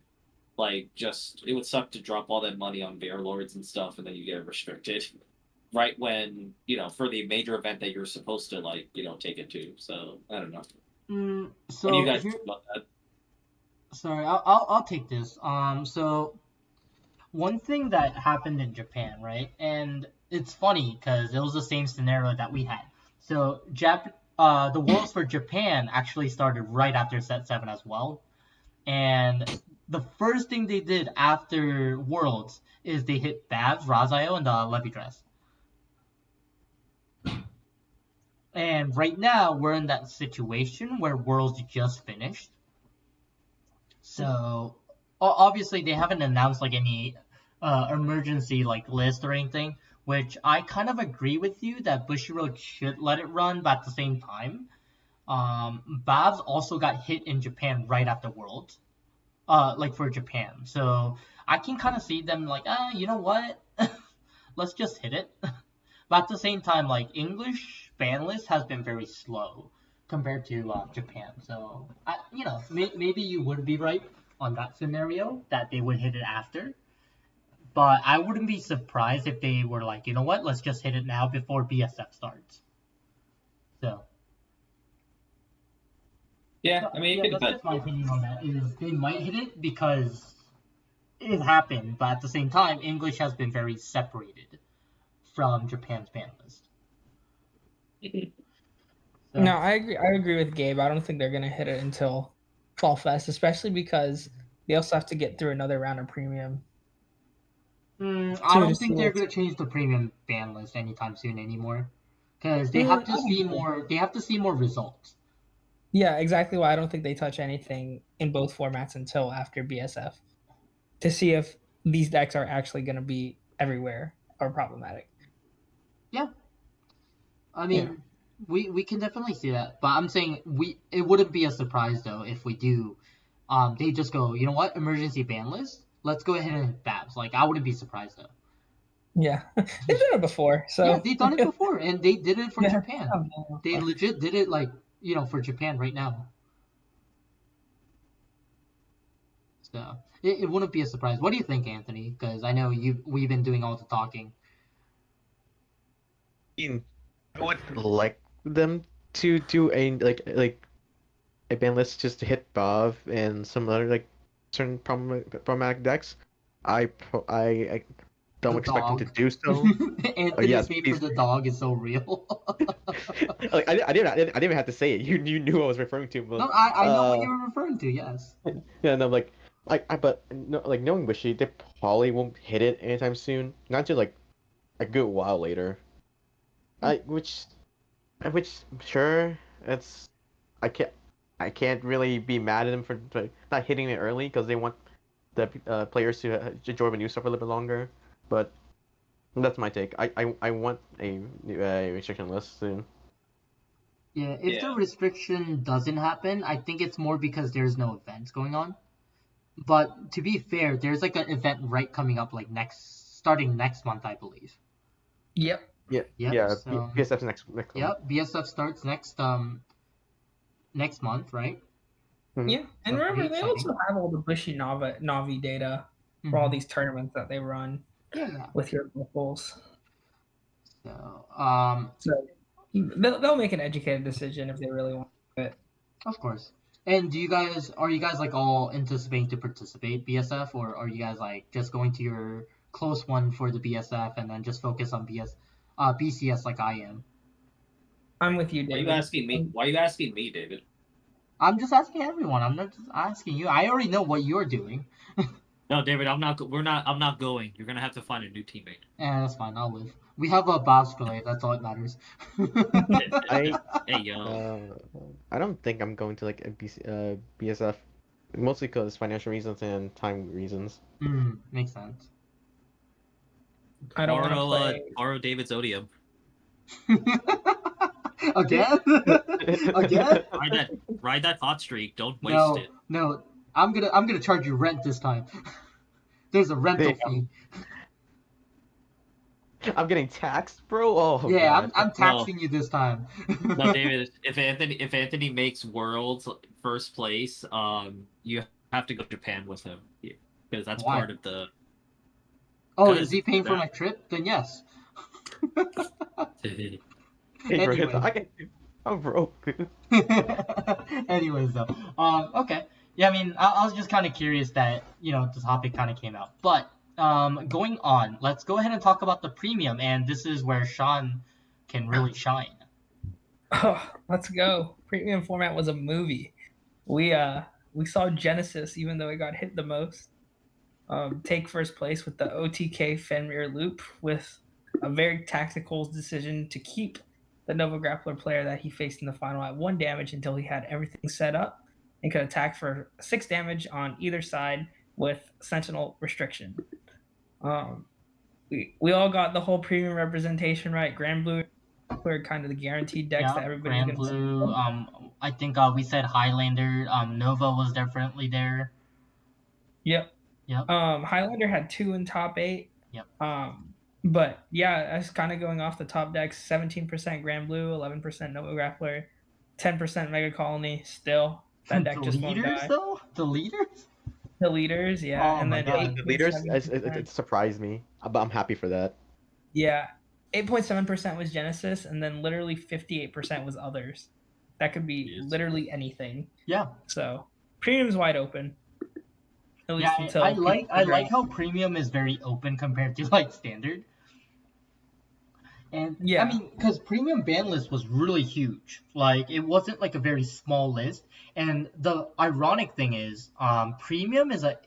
Like, it would suck to drop all that money on Bear Lords and stuff, and then you get it restricted right when for the major event that you're supposed to like take it to. So I don't know. So what do you guys think about that? Sorry, I'll take this. So one thing that happened in Japan, right? And it's funny because it was the same scenario that we had. So the Worlds for Japan actually started right after Set 7 as well. And the first thing they did after Worlds is they hit Babs, Razio, and the Levy Dress. And right now, we're in that situation where Worlds just finished. So, obviously, they haven't announced like any emergency like list or anything, which I kind of agree with you that Bushiroad should let it run, but at the same time, Babs also got hit in Japan right after Worlds, like for Japan. So I can kind of see them like, you know what, let's just hit it. But at the same time, like English ban list has been very slow compared to Japan. So maybe you would be right on that scenario that they would hit it after. But I wouldn't be surprised if they were like, you know what, let's just hit it now before BSF starts. So. Yeah, I mean, that's just my opinion on that. Is they might hit it because it happened, but at the same time, English has been very separated from Japan's ban list. So. No, I agree with Gabe. I don't think they're gonna hit it until Fall Fest, especially because they also have to get through another round of premium. I don't to see think they're what's- gonna change the premium ban list anytime soon anymore, because they have to I see don't know. more. They have to see more results. Yeah, exactly why I don't think they touch anything in both formats until after BSF to see if these decks are actually going to be everywhere or problematic. Yeah, I Yeah. mean, we can definitely see that, but I'm saying it wouldn't be a surprise though if we do. They just go, you know what, emergency ban list. Let's go ahead and hit Babs. Like I wouldn't be surprised though. Yeah, they've done it before, so Yeah, they've done it before, and they did it for Yeah, Japan. I've done it They before. legit did it like for Japan right now. So it wouldn't be a surprise. What do you think, Anthony? Because I know we've been doing all the talking. mean, I would like them to do a like a ban list just to hit Bob and some other like certain problematic decks. I don't The expect them to dog. do so. Anthony's Yes, hate for please. the dog is so real. Like I didn't even have to say it. You knew what I was referring to, but No, I know what you were referring to. Yes. yeah, no, but no, like knowing Wishy, they probably won't hit it anytime soon. Not till like a good while later. I which sure it's I can't really be mad at them for like, not hitting it early because they want the players to enjoy the new stuff a little bit longer. But that's my take. I want a restriction list soon. Yeah, if the Yeah. restriction doesn't happen, I think it's more because there's no events going on. But to be fair, there's like an event right coming up like starting next month, I believe. Yep. Yeah, Yep. yeah. So PSF's next month. yep, BSF starts next month, right? Mhm. Yeah, and So pretty remember they exciting. also have all the Bushy Navi data for all Mhm. these tournaments that they run Yeah. with your locals. So So they'll make an educated decision if they really want to do it. of course. And are you guys like all anticipating to participate BSF, or are you guys like just going to your close one for the BSF and then just focus on BCS like I am? I'm with you, Why are you David. asking me? Why are you asking me, David? I'm just asking everyone. I'm not just asking you. I already know what you're doing. No, David, I'm not. We're not. I'm not going. You're gonna have to find a new teammate. Yeah, that's fine. I'll live. We have a bascule. That's all that matters. I Hey yo. I don't think I'm going to like a BSF, mostly because financial reasons and time reasons. Makes sense. I don't want to play. Borrow David's Odium. Again? Again? Ride that hot streak. Don't waste No, it. no. I'm gonna charge you rent this time. There's a rental Damn. fee. I'm getting taxed, bro. Oh Yeah, God. I'm taxing you this time. No, David. If Anthony makes Worlds first place, you have to go to Japan with him because that's Why? part of the. Oh, Because is he paying for that- my trip? Then yes. Hey, bro, Anyway. I'm broke. Anyways, though, okay, yeah. I mean, I was just kind of curious that the topic kind of came out, but going on, let's go ahead and talk about the premium, and this is where Sean can really shine. Oh, let's go. Premium format was a movie. We saw Genesis, even though it got hit the most, take first place with the OTK Fenrir loop with a very tactical decision to keep the Nova Grappler player that he faced in the final at 1 damage until he had everything set up and could attack for 6 damage on either side with Sentinel restriction. We all got the whole premium representation right. Grand Blue were kind of the guaranteed decks that Yeah, everybody's Grand going to Blue. I think we said Highlander. Nova was definitely there. Yep. Yep. Highlander had 2 in top 8. Yep. But yeah, I was kind of going off the top decks: 17% Grand Blue, 11% Nova Grappler, 10% Mega Colony. Still, that deck just won't leaders, die. though? The leaders? The leaders, yeah, Oh and my then God. The leaders, 8.7%. it surprised me, but I'm happy for that. Yeah, 8.7% was Genesis, and then literally 58% was others. That could be literally anything. Yeah. So premium's wide open. At least Yeah, until I people like figure out- how premium is very open compared to like standard. And Yeah. I mean, because premium ban list was really huge. Like it wasn't like a very small list. And the ironic thing is, premium is a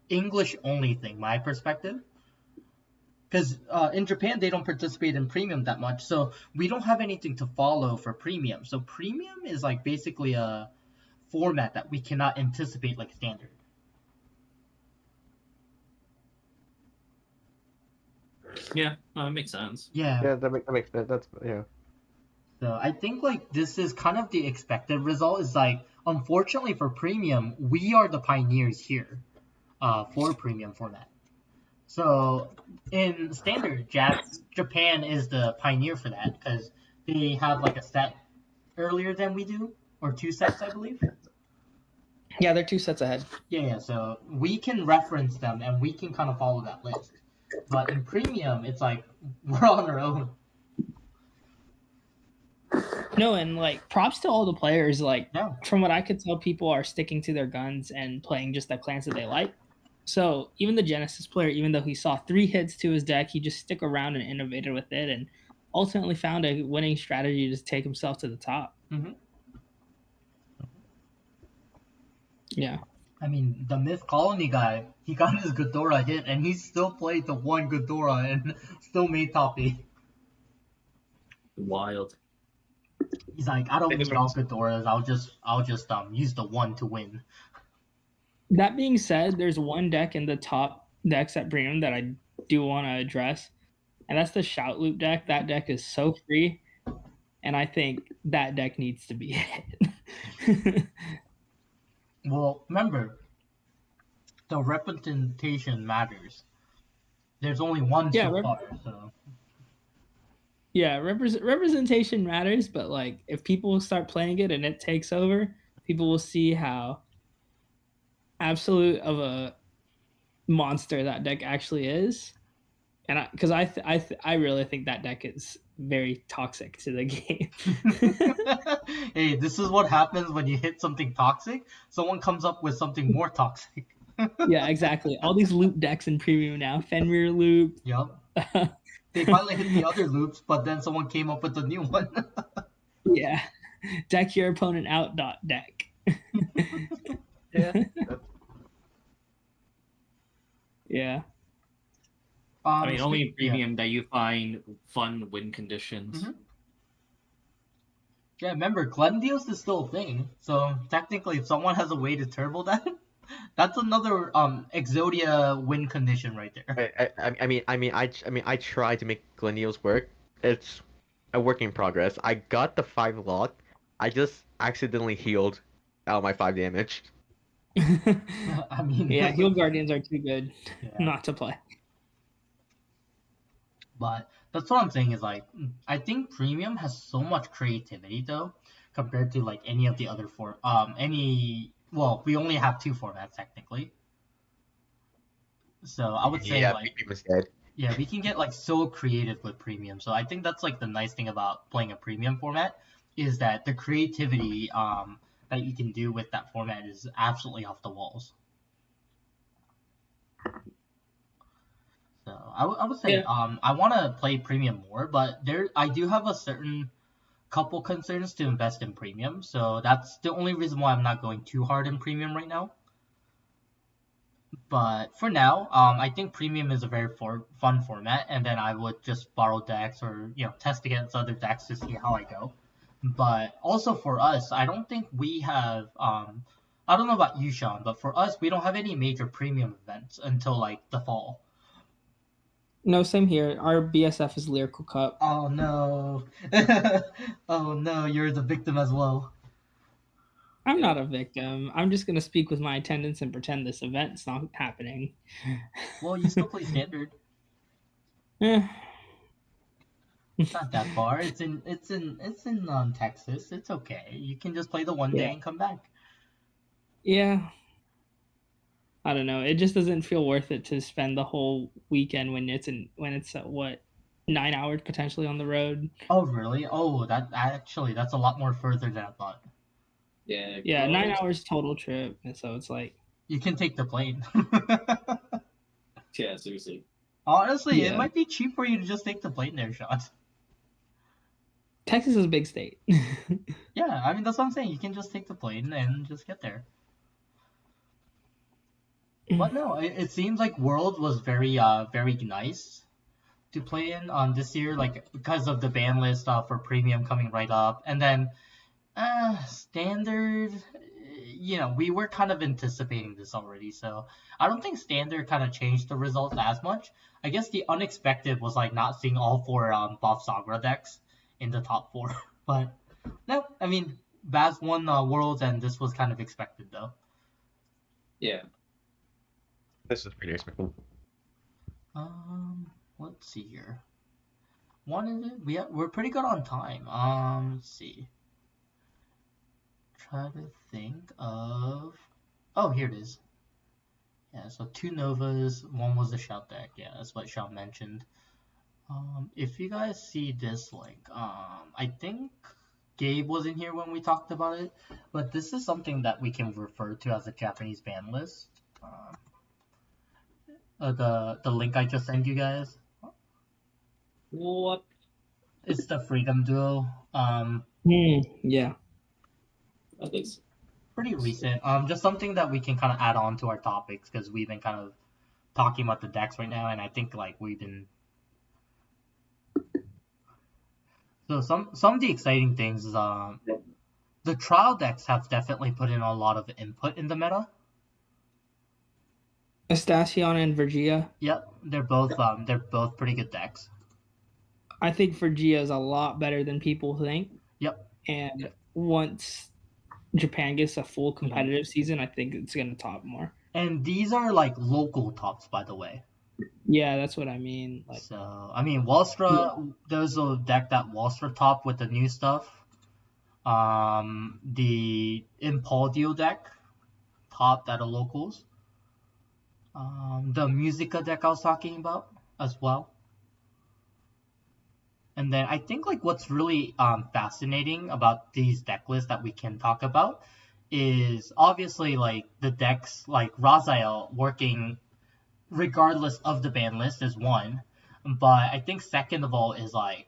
English only thing, my perspective. Because in Japan they don't participate in premium that much, so we don't have anything to follow for premium. So premium is like basically a format that we cannot anticipate like standard. Yeah, it makes sense. Yeah. Yeah, that makes that's yeah. So I think like this is kind of the expected result. Is like unfortunately for premium, we are the pioneers here, for premium format. So in standard, Japan is the pioneer for that because they have like a set earlier than we do, or 2 sets, I believe. Yeah, they're 2 sets ahead. Yeah, so we can reference them and we can kind of follow that list. But in premium, it's like we're on our own. No, and like props to all the players. Like Yeah. from what I could tell, people are sticking to their guns and playing just the clans that they like. So even the Genesis player, even though he saw 3 hits to his deck, he just stick around and innovated with it, and ultimately found a winning strategy to take himself to the top. Mhm. Yeah. I mean, the Myth Colony guy, he got his Ghidorah hit, and he still played the one Ghidorah and still made top 8. Wild. He's like, I don't need all Ghidorahs. I'll just use the one to win. That being said, there's one deck in the top decks at premium that I do want to address, and that's the Shout Loop deck. That deck is so free, and I think that deck needs to be hit. Well, remember, the representation matters. There's only one Yeah, so far, so. Yeah, representation matters, but like if people start playing it and it takes over, people will see how absolute of a monster that deck actually is. And because I really think that deck is very toxic to the game. Hey, this is what happens when you hit something toxic. Someone comes up with something more toxic. Yeah, exactly. All these loop decks in premium now, Fenrir loop. Yup. They finally hit the other loops, but then someone came up with a new one. Yeah, deck your opponent out. Deck. Yeah. Yeah. I mean, only in premium that you find fun win conditions. Mhm. Yeah, remember, Glendios is still a thing. So technically, if someone has a way to turbo that, that's another Exodia win condition right there. I tried to make Glendios work. It's a work in progress. I got the 5 lock. I just accidentally healed out my 5 damage. I mean, Yeah, Heal Guardians are too good not to play. But that's what I'm saying is like, I think premium has so much creativity though, compared to like any of the other well, we only have 2 formats technically. So I would say like, yeah, we can get like so creative with premium. So I think that's like the nice thing about playing a premium format is that the creativity that you can do with that format is absolutely off the walls. So I would say I want to play premium more, but I do have a certain couple concerns to invest in premium. So that's the only reason why I'm not going too hard in premium right now. But for now, I think premium is a very fun format, and then I would just borrow decks or test against other decks to see how I go. But also for us, I don't think we have I don't know about you, Sean, but for us, we don't have any major premium events until like the fall. No, same here. Our BSF is Lyrical Cup. Oh no. Oh no, you're the victim as well. I'm not a victim. I'm just going to speak with my attendance and pretend this event's not happening. Well, you still play standard. Eh. It's not that far. It's in Texas. It's okay. You can just play the one day and come back. Yeah. I don't know. It just doesn't feel worth it to spend the whole weekend when it's 9 hours potentially on the road. Oh really? Oh, that's a lot more further than I thought. Yeah, 9 hours total trip, and so it's like you can take the plane. Yeah, seriously. Honestly, it might be cheap for you to just take the plane there, Sean. Texas is a big state. Yeah, I mean that's what I'm saying. You can just take the plane and just get there. But no, it seems like World was very nice to play in this year, like because of the ban list for premium coming right up, and then standard. You know, we were kind of anticipating this already, so I don't think standard kind of changed the results as much. I guess the unexpected was like not seeing all four Bob Sagra decks in the top four, but no, I mean Baz won Worlds, and this was kind of expected though. Yeah. This is pretty expected. Let's see here. One is it? We're pretty good on time. Let's see. Try to think of. Oh, here it is. Yeah, so 2 Novas, one was the Shout deck. Yeah, that's what Shout mentioned. If you guys see this link, I think Gabe was in here when we talked about it, but this is something that we can refer to as a Japanese ban list. The link I just sent you guys. What? It's the Freedom Duo. Yeah. That is Pretty recent. Just something that we can kind of add on to our topics because we've been kind of talking about the decks right now, and I think like we've been. So some of the exciting things is the trial decks have definitely put in a lot of input in the meta. Estacion and Vergia. Yep, they're both pretty good decks. I think Vergia is a lot better than people think. Yep. And once Japan gets a full competitive season, I think it's gonna top more. And these are like local tops, by the way. Yeah, that's what I mean. Like, so I mean, Wallstra. There's a deck that Wallstra top with the new stuff. The Impaldio deck top that are locals. The Musica deck I was talking about as well. And then I think like what's really fascinating about these deck lists that we can talk about is obviously like the decks like Raziel working regardless of the ban list is one, but I think second of all is like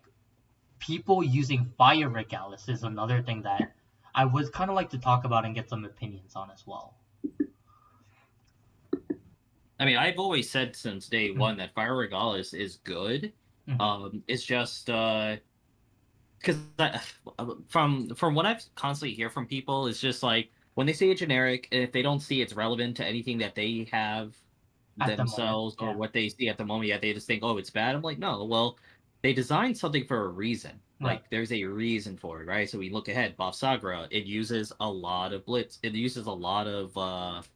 people using Fire Regalis is another thing that I would kind of like to talk about and get some opinions on as well. I mean, I've always said since day one that Fire Regalis is good. It's just because from what I've constantly hear from people, it's just like when they say a generic, and if they don't see it's relevant to anything that they have At themselves the moment, or what they see at the moment, they just think, oh, it's bad. I'm like, no, well, they designed something for a reason. Right. Like there's a reason for it, right? So we look ahead, Bob Sagra, it uses a lot of blitz, it uses a lot of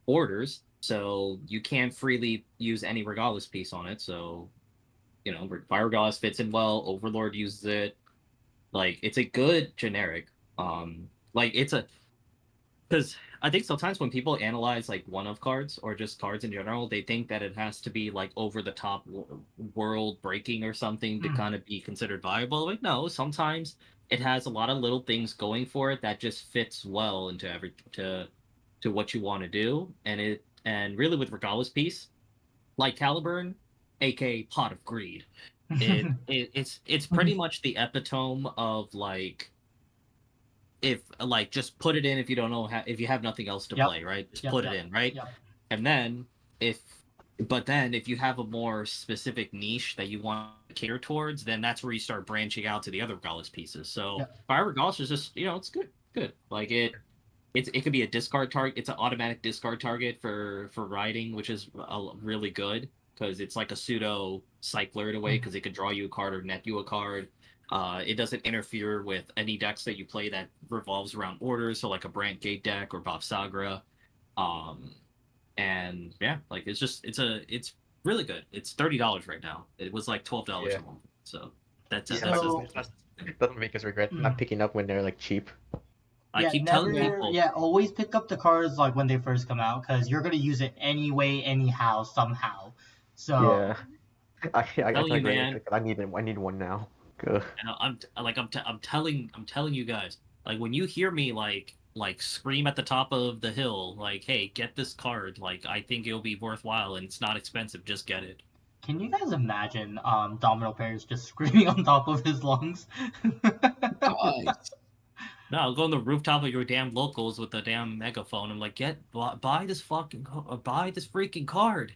orders, so you can't freely use any Regalis piece on it. So you know, Fire Regalis fits in well. Overlord uses it. Like it's a good generic. Like it's a because I think sometimes when people analyze like one-of cards or just cards in general, they think that it has to be like over the top world breaking or something to kind of be considered viable. Like no, sometimes it has a lot of little things going for it that just fits well into to what you want to do, and really with Regalis piece, like Caliburn, aka Pot of Greed, it's pretty much the epitome of like if like just put it in if you don't know if you have nothing else to play, right? Just put it in, right? And then if you have a more specific niche that you want to cater towards, then that's where you start branching out to the other Regalis pieces. So Fire Regalis is just it's good. Like it could be a discard target. It's an automatic discard target for riding, which is really good because it's like a pseudo cycler in a way because it could draw you a card or net you a card. It doesn't interfere with any decks that you play that revolves around orders, so like a Brant Gate deck or Bob Sagra. And yeah, like it's really good. It's $30 right now. It was like $12 a month. So that doesn't make us regret not picking up when they're like cheap. I keep telling people. Yeah, always pick up the cards like when they first come out because you're gonna use it anyway, anyhow, somehow. So yeah, I you, man. I need one now. Good. And I'm telling you guys, like when you hear me like scream at the top of the hill, like, hey, get this card. Like I think it'll be worthwhile and it's not expensive. Just get it. Can you guys imagine Domino Paris just screaming on top of his lungs? God. No, I'll go on the rooftop of your damn locals with the damn megaphone. I'm like, buy this buy this freaking card.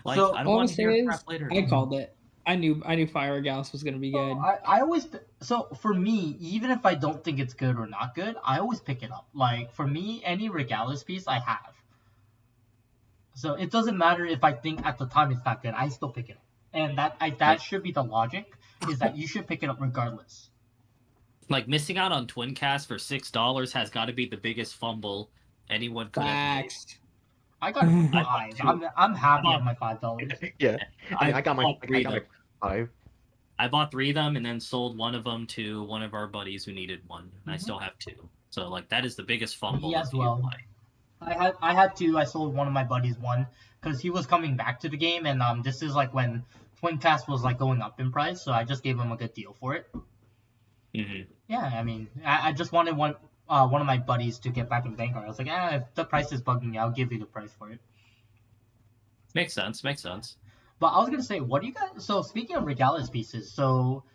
Like, So, I don't All I'm want to hear saying crap is, later. I called it. I knew Fire Regalis was gonna be So good. I always so for me, even if I don't think it's good or not good, I always pick it up. Like for me, any Regalis piece I have. So it doesn't matter if I think at the time it's not good, I still pick it up. And that should be the logic, is that you should pick it up regardless. Like, missing out on Twin Cast for $6 has got to be the biggest fumble anyone could have made. Facts. I got it for I bought $5. two. I'm happy I with my $5. Yeah, I got my bought three I got my of them. 5. I bought 3 of them and then sold one of them to one of our buddies who needed one. And I Mhm. still have 2. So, like, that is the biggest fumble Me as if you well. play. I had two. I sold one of my buddies one because he was coming back to the game, and this is like when Twin Cast was like going up in price, so I just gave him a good deal for it. Mm-hmm. Yeah, I mean, I just wanted one of my buddies to get back in Vanguard. I was like, if the price is bugging you, I'll give you the price for it. Makes sense. Makes sense. But I was gonna say, what do you guys? So speaking of Regalis pieces, so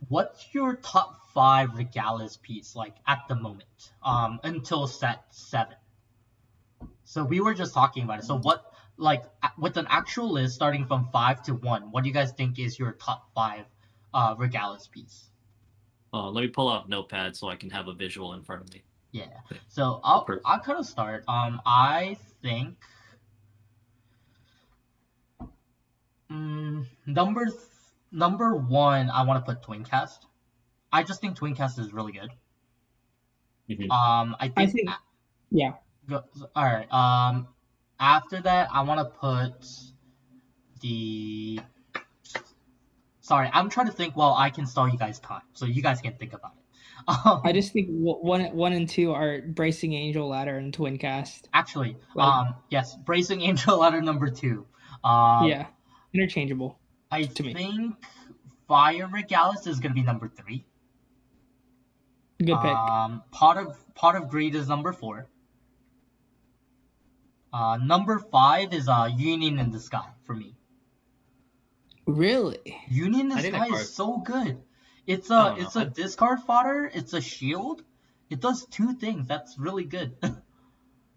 what's your top 5 Regalis piece like at the moment? Until set 7. So we were just talking about it. So what, like, with an actual list starting from 5 to 1, what do you guys think is your top 5 Regalis piece? Let me pull out Notepad so I can have a visual in front of me. Yeah. So I'll kind of start. I think number 1, I want to put Twincast. I just think Twincast is really good. Mhm. I think yeah. all right. After that, I want to put the. Sorry, I'm trying to think while I can stall you guys time, so you guys can think about it. I just think 1 and 2 are Bracing Angel Ladder and Twin Cast. Actually, Like- yes, Bracing Angel Ladder number 2. Yeah, interchangeable. I to me. think Fire Regalis is gonna be number 3. Good pick. Pot of Greed is number 4. Number 5 is Union in the Sky for me. Really? Union in I the think Sky that card- is so good. It's I don't a know. discard fodder. It's a shield. It does 2 things. That's really good. I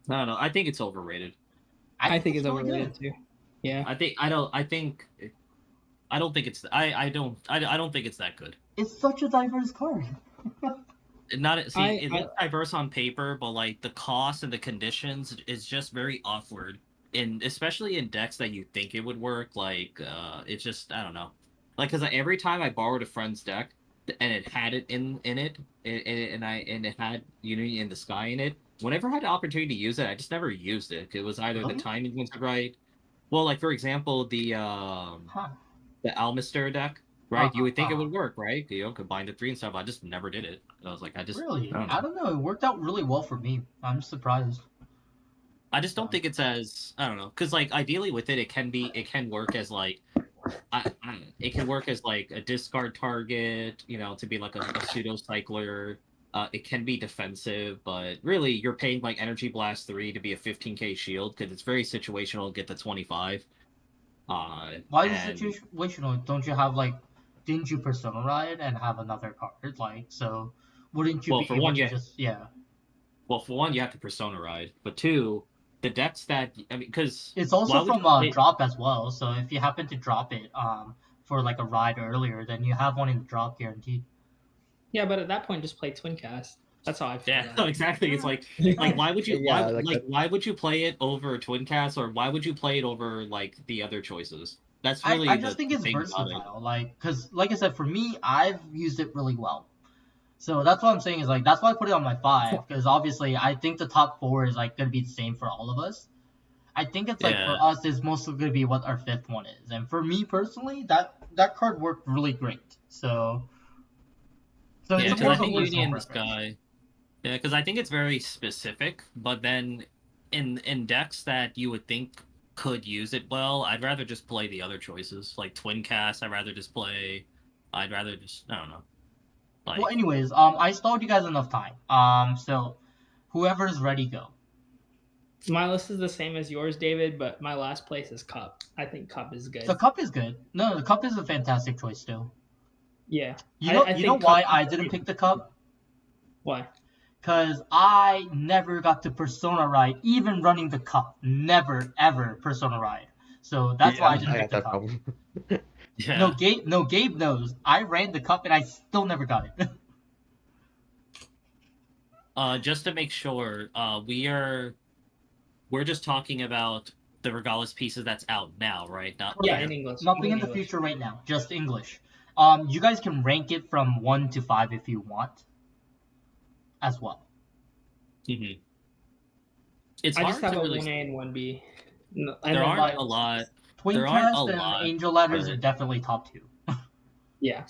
don't know. I think it's overrated. I think it's really overrated good. too. Yeah. I don't think it's I don't think it's that good. It's such a diverse card. It looks diverse on paper, but like the cost and the conditions is just very awkward. Especially in decks that you think it would work, like it's just, I don't know. Like, because every time I borrowed a friend's deck and it had it in it, and it had Unity in the Sky in it, whenever I had the opportunity to use it, I just never used it. It was either the timing wasn't right. Well, like for example, the Almister deck, right? You would think it would work, right? You know, combine the 3 and stuff. I just never did it. I was like, Really? I don't know. It worked out really well for me. I'm surprised. I just don't think it's as, I don't know, because like ideally with it can work as like it can work as like a discard target, you know, to be like a pseudo cycler. It can be defensive, but really you're paying like Energy Blast 3 to be a 15k shield because it's very situational to get the 25. Why is it situational? Don't you have like, didn't you Persona Ride and have another card? Like, so wouldn't you Well, be for able one, to yeah. just Well, for one, you have to Persona Ride, but 2, the decks that, I mean, because it's also from drop as well. So if you happen to drop it for like a ride earlier, then you have one in the drop guaranteed. Yeah, but at that point, just play Twin Cast. That's how I feel. Yeah, exactly. It's like why would you why would you play it over Twin Cast, or why would you play it over like the other choices? That's really I just think it's versatile. Like, because like I said, for me, I've used it really well. So that's what I'm saying is like that's why I put it on my 5, because obviously I think the top 4 is like gonna be the same for all of us. I think it's like for us it's mostly gonna be what our 5th one is, and for me personally, that card worked really great. So yeah, it's because more I of a think personal Unity in the preference. Sky. Yeah, because I think it's very specific, but then in decks that you would think could use it well, I'd rather just play the other choices like Twin Cast. I'd rather just I don't know. Like, Well, anyways, I stalled you guys enough time. So whoever's ready, go. My list is the same as yours, David, but my last place is Cup. I think Cup is good. The cup is good. No, the cup is a fantastic choice too. Yeah. You know think why Cup- I didn't pick the cup? Why? Because I never got to Persona ride, even running the cup. Never, ever Persona ride. So that's why I didn't I pick had the that cup. problem. Yeah. Gabe knows. I ran the cup and I still never got it. Just to make sure, we're just talking about the Regalis pieces that's out now, right? Not Yeah, later. in English. Nothing in the English. future right now, just English. You guys can rank it from 1 to 5 if you want, as well. Mm-hmm. It's I hard just have to a really. 1A and 1B. No, and There then aren't like- a lot. Twin There aren't a Cast and lot, Angel Ladders but- are definitely top 2. Yeah.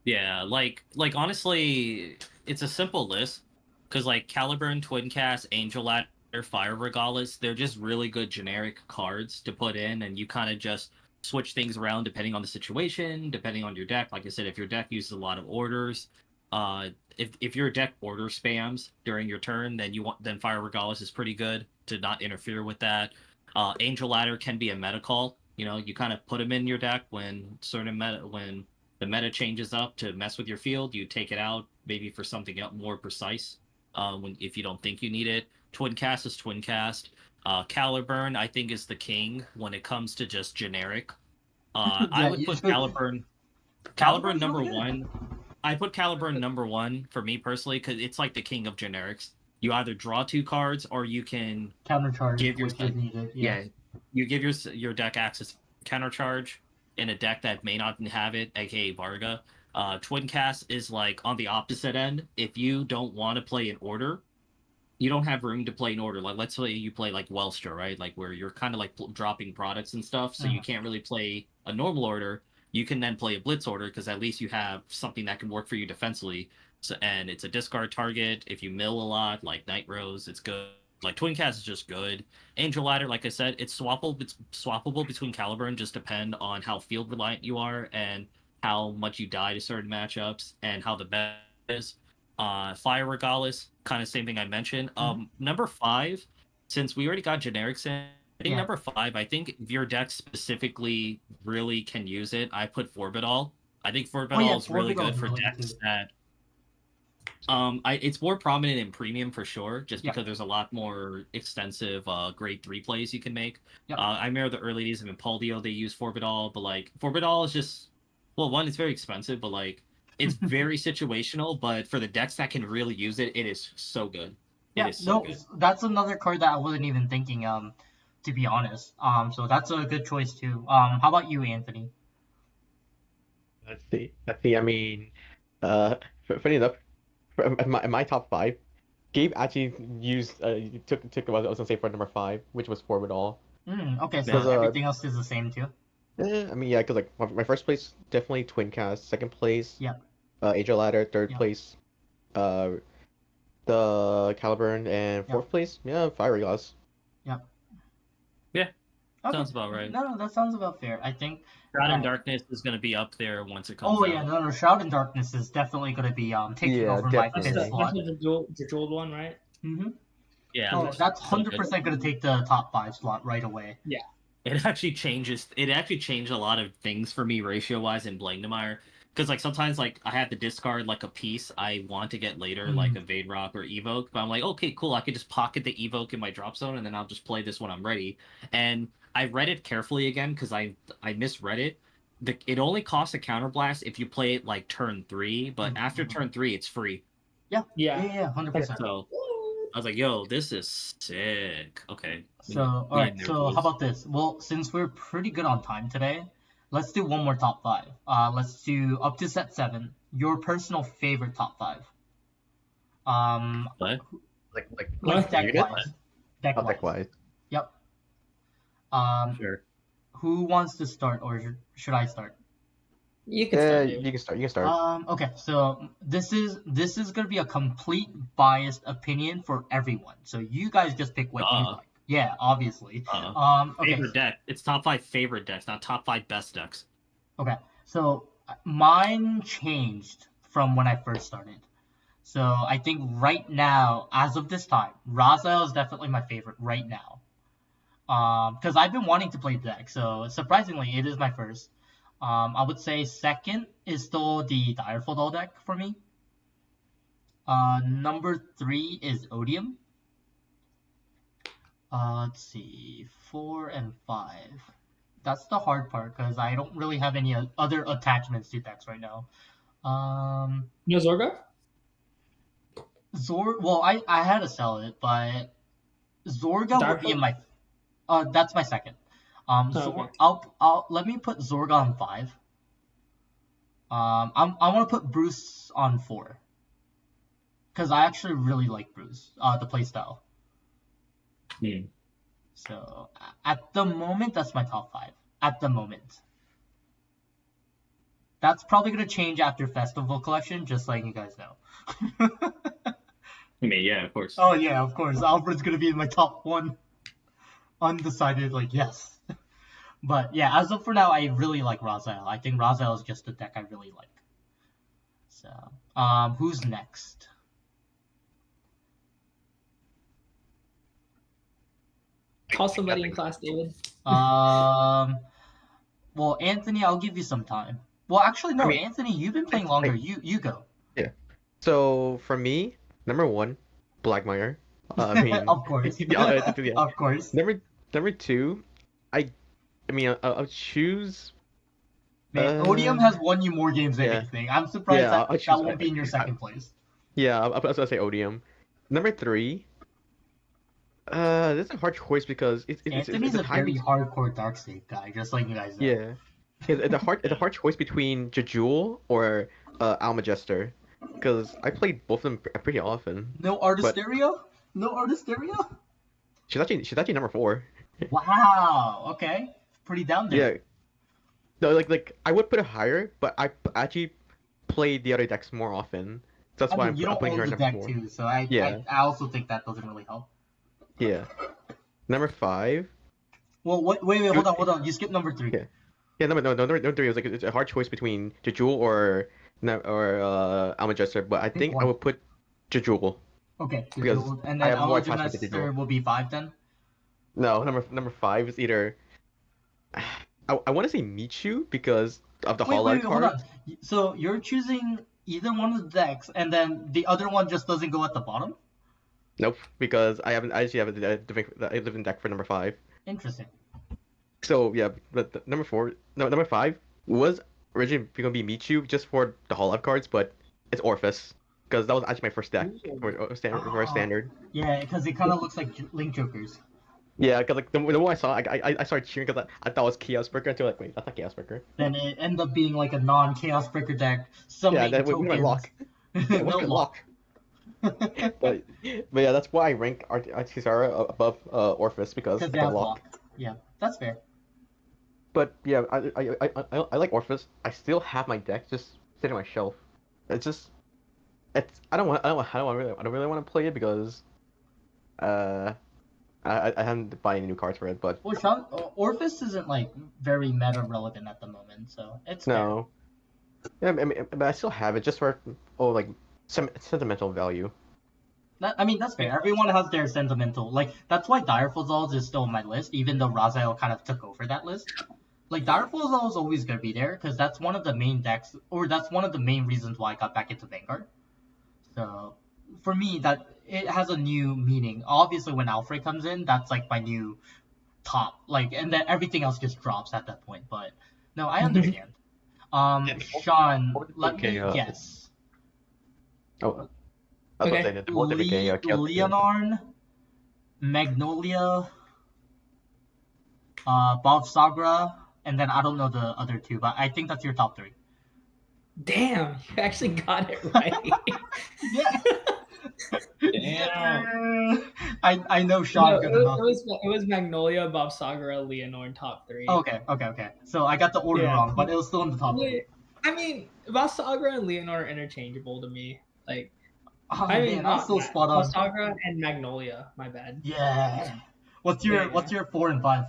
Yeah, like honestly, it's a simple list because like Caliburn, Twin Cast, Angel Ladder, Fire Regalis, they're just really good generic cards to put in, and you kind of just switch things around depending on the situation, depending on your deck. Like I said, if your deck uses a lot of orders, if your deck order spams during your turn, then Fire Regalis is pretty good to not interfere with that. Angel Ladder can be a meta call. You know, you kind of put them in your deck when the meta changes up to mess with your field, you take it out maybe for something more precise. If you don't think you need it, Twin Cast is Twin Cast. Caliburn, I think, is the king when it comes to just generic. I Yeah, would you put should- Caliburn Caliburn's number really good. 1. I put Caliburn number 1 for me personally because it's like the king of generics. You either draw 2 cards or you can Countercharge, give your which is needed. Yeah. you give your deck access to countercharge in a deck that may not have it, aka Varga. Twin Cast is like on the opposite end. If you don't want to play in order, you don't have room to play in order. Like let's say you play like Welstra, right? Like where you're kind of like dropping products and stuff, so you can't really play a normal order. You can then play a blitz order because at least you have something that can work for you defensively. So, and it's a discard target. If you mill a lot, like Night Rose, it's good. Like Twin Cast is just good. Angel Ladder, like I said, it's swappable between Caliburn. Just depend on how field reliant you are and how much you die to certain matchups and how the bet is. Fire Regalis, kind of same thing I mentioned. Number 5, since we already got generics in, I think number 5, I think if your deck specifically really can use it, I put Forbidal. I think Forbidal is really good for decks that it's more prominent in premium for sure, just because there's a lot more extensive grade 3 plays you can make. I remember the early days of Impaldio, they used Forbidal, but like Forbidal is just, well, one, it's very expensive, but like it's very situational. But for the decks that can really use it, it is so good. It is so good. That's another card that I wasn't even thinking. To be honest. So that's a good choice too. How about you, Anthony? Let's see. I mean, funny enough, in my top 5, Gabe actually used took what I was gonna say for number 5, which was Forbidal. Okay, so Because, everything else is the same too. I mean, yeah, because like my first place definitely Twin Cast, second place, Yeah. Angel Ladder, third Yeah. place, the Caliburn, and fourth place, Fire Regalis. Yeah, Okay. sounds about right. No, that sounds about fair. I think. Shroud in Darkness is going to be up there once it comes Oh out. yeah, no, Shroud in Darkness is definitely going to be taking over my That's fifth the slot. jeweled one, right? Yeah. Oh, that's 100% going to take the top 5 slot right away. Yeah. It actually changed a lot of things for me ratio wise in Blangdemeyer. Because like sometimes like I have to discard like a piece I want to get later, like a Vade Rock or Evoke, but I'm like, okay, cool, I could just pocket the Evoke in my drop zone and then I'll just play this when I'm ready. And I read it carefully again because I misread it. It only costs a counterblast if you play it like turn 3, but after turn 3 it's free. Yeah, 100%. So I was like, yo, this is sick. Okay. So, alright, so how about this? Well, since we're pretty good on time today, let's do one more top 5. Let's do up to set 7. Your personal favorite top 5. What? Like deck-wise. Deck-wise. Yep. Sure. Who wants to start, or should I start? You can start. You can start. Okay, so this is gonna be a complete biased opinion for everyone. So you guys just pick what you like. Yeah, obviously. Okay. Favorite deck. It's top 5 favorite decks, not top 5 best decks. Okay, so mine changed from when I first started. So I think right now, as of this time, Raziel is definitely my favorite right now. Because I've been wanting to play the deck, so surprisingly, it is my first. I would say second is still the Direful Doll deck for me. Number 3 is Odium. Let's see, 4 and 5. That's the hard part because I don't really have any other attachments to decks right now. No Zorga? Well, I had to sell it, but Zorga would be in my. That's my second. Okay. I'll let me put Zorga on 5. I want to put Bruce on 4 because I actually really like Bruce. The playstyle. So at the moment, that's my top 5. At the moment. That's probably gonna change after Festival Collection, just letting you guys know. I mean, yeah, of course. Oh yeah, of course. Alfred's gonna be in my top 1. Undecided, like yes. But yeah, as of for now, I really like Raziel. I think Raziel is just a deck I really like. So, who's next? Call somebody in class, David. Well, Anthony, I'll give you some time. Well, actually, no, Anthony, you've been playing longer. You go. Yeah. So for me, number 1, Blackmire. Of course. Yeah. Of course. Number 2, I'll choose. Man, Odium has won you more games than anything. I'm surprised that won't be in your second place. Yeah, I was gonna say Odium. Number 3. This is a hard choice because Anthony's a very hardcore Darkseid guy, just like you guys know. Yeah. It's a hard choice between Jejul or Almajester, because I played both of them pretty often. No Artisteria? No Artisteria? She's actually number 4. Wow. Okay. Pretty down there. Yeah. No, like I would put it higher, but I actually played the other decks more often. So that's why I'm putting her own the number deck 4. too, so I also think that doesn't really help. Yeah. Number 5. Well, wait, hold on. You skipped number 3. Yeah. Yeah, number 3 was like it's a hard choice between Jejul or Almajester, but I think I would put Jejul. Okay, because and I then have more attachment to Almajester Jejul. will be 5 then? No, number 5 is either I want to say Michu because of the Wait, card. hold on. So you're choosing either one of the decks, and then the other one just doesn't go at the bottom? Nope, because I actually have a different deck for number 5. Interesting. So yeah, but number 5 was originally gonna be Michu just for the Hololive cards, but it's Orphis because that was actually my first deck for standard. Yeah, because it kind of looks like Link Jokers. Yeah, because like the more I saw, I started cheering because I thought it was Chaos Breaker until like wait, that's not Chaos Breaker. Then it ended up being like a non-Chaos Breaker deck. Yeah, then we might lock. Yeah, No lock. but yeah, that's why I rank Artisara above Orphis because I can lock. Yeah, that's fair. But yeah, I like Orphis. I still have my deck just sitting on my shelf. I don't really want to play it because I haven't bought any new cards for it. But well, Orphis isn't like very meta relevant at the moment, so it's no. Yeah, but I still have it just for like sentimental value. That's fair. Everyone has their sentimental. Like that's why Direful Dolls is still on my list, even though Raziel kind of took over that list. Like Direful Dolls is always gonna be there because that's one of the main decks, or that's one of the main reasons why I got back into Vanguard. So for me, that it has a new meaning. Obviously, when Alfred comes in, that's like my new top. Like, and then everything else just drops at that point. But no, I understand. Sean, let me guess. Oh. Okay. Leonarn, Magnolia, Bob Sagra, and then I don't know the other 2, but I think that's your top 3. Damn, you actually got it right. Yeah. Damn. I know Sean good enough. It was Magnolia, Bob Sagra, Leonarn top 3. Okay. So I got the order wrong, but it was still in the top 3. I mean, Bob Sagra and Leonarn are interchangeable to me. Like, I'm still spot on. Bob Sagra and Magnolia. My bad. Yeah. What's your 4 and 5?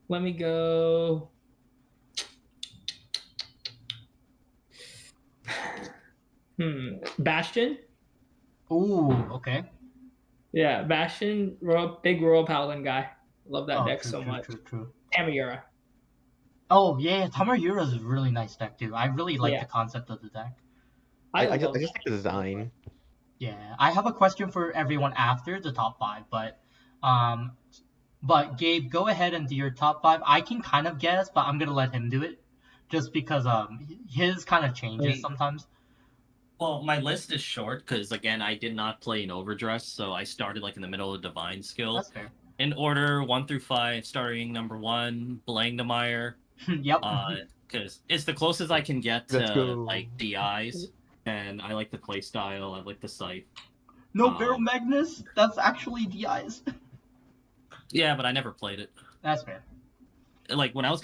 Let me go. Bastion. Ooh, okay. Yeah, Bastion, big Royal Paladin guy. Love that Oh, deck true, so true, much. true, true. Tamiyura. Oh yeah, Tamarura is a really nice deck too. I really like Yeah, the concept of the deck. I I love just like the design. Yeah, I have a question for everyone after the top five, um, but Gabe, go ahead and do your top five. I can kind of guess, but I'm gonna let him do it, just because his kind of changes Wait. sometimes. Well, my list is short because again, I did not play in Overdress, so I started like in the middle of Divine Skill. That's fair. In order 1 through 5, starting number 1, Blangdemeyer, Yep. because it's the closest I can get Let's to go. like DIs, and I like the play style. I like the site. No Barrel Magnus. That's actually DIs. Yeah, but I never played it. That's fair. Like when I was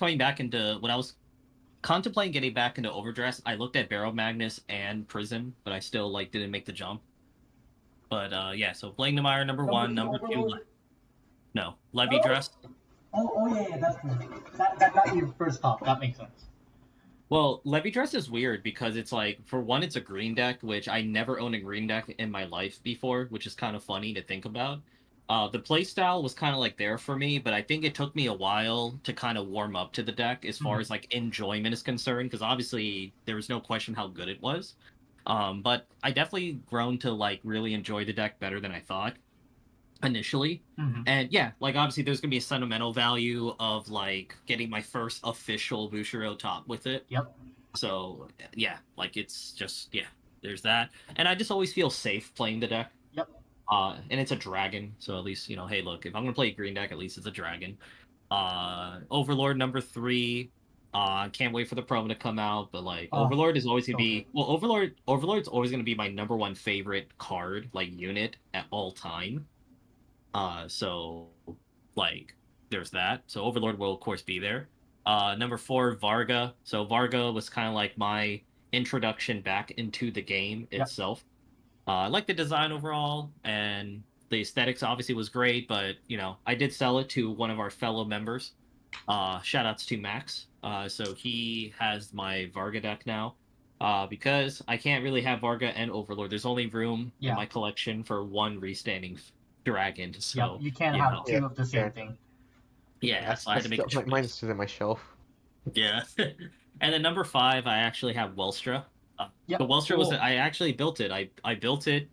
contemplating getting back into Overdress, I looked at Barrow Magnus and Prism, but I still like didn't make the jump. But yeah, so Blangdemeyer number 1, number 2. No, Levy Dress. Oh yeah, that's true. That got your first top. That makes sense. Well, Levy Dress is weird because it's like, for one, it's a green deck, which I never owned a green deck in my life before, which is kind of funny to think about. The playstyle was kind of like there for me, but I think it took me a while to kind of warm up to the deck as far as like enjoyment is concerned, because obviously there was no question how good it was. But I definitely grown to like really enjoy the deck better than I thought initially. And yeah, like obviously there's gonna be a sentimental value of like getting my first official Bushiro top with it. Yep. So yeah, like it's just there's that. And I just always feel safe playing the deck. Yep. And it's a dragon, so at least, hey, look, if I'm gonna play a green deck, at least it's a dragon. Overlord number 3. Can't wait for the promo to come out, but like Overlord is always gonna be Overlord's always gonna be my number 1 favorite card, like unit at all time. So like there's that. So Overlord will of course be there. Number 4, Varga. So Varga was kind of like my introduction back into the game itself. I like the design overall, and the aesthetics obviously was great, but I did sell it to one of our fellow members. Shout outs to Max. So he has my Varga deck now. Because I can't really have Varga and Overlord. There's only room in my collection for one restanding dragon. So you can't have two of the same thing. Yeah, so I had to make a choice. Mine's sitting on my shelf. Yeah. And then number 5, I actually have Welstra. The Welstra was I actually built it. I built it